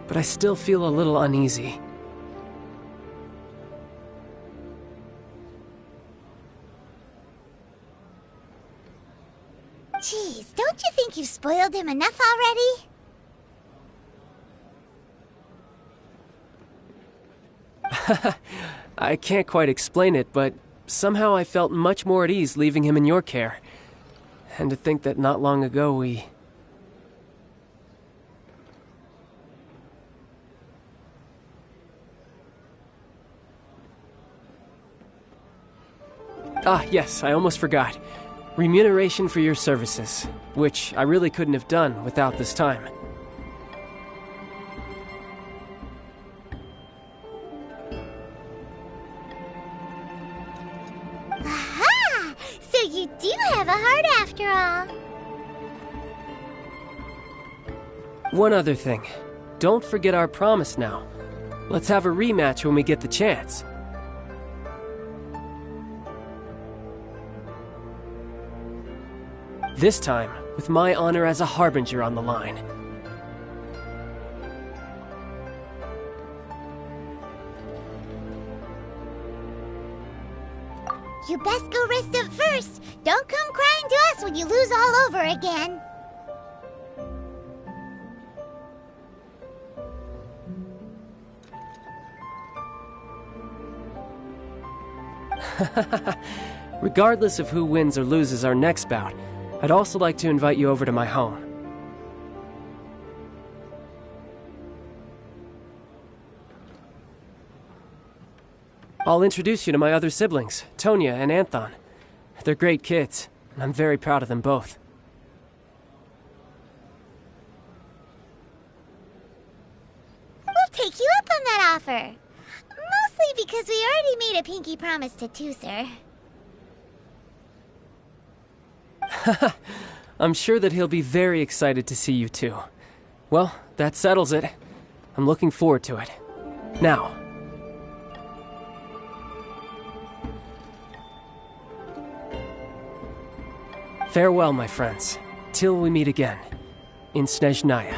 but I still feel a little uneasy. Jeez, don't you think you've spoiled him enough already? I can't quite explain it, but somehow I felt much more at ease leaving him in your care. And to think that not long ago we... Ah, yes, I almost forgot. Remuneration for your services, which I really couldn't have done without this time. Aha! So you do have a heart after all. One other thing. Don't forget our promise now. Let's have a rematch when we get the chance. This time, with my honor as a harbinger on the line. You best go rest up first. Don't come crying to us when you lose all over again. Regardless of who wins or loses our next bout, I'd also like to invite you over to my home. I'll introduce you to my other siblings, Tonya and Anthon. They're great kids, and I'm very proud of them both. We'll take you up on that offer. Mostly because we already made a pinky promise to Tooser. I'm sure that he'll be very excited to see you too. Well, that settles it. I'm looking forward to it. Now. Farewell, my friends, till we meet again in Snezhnaya.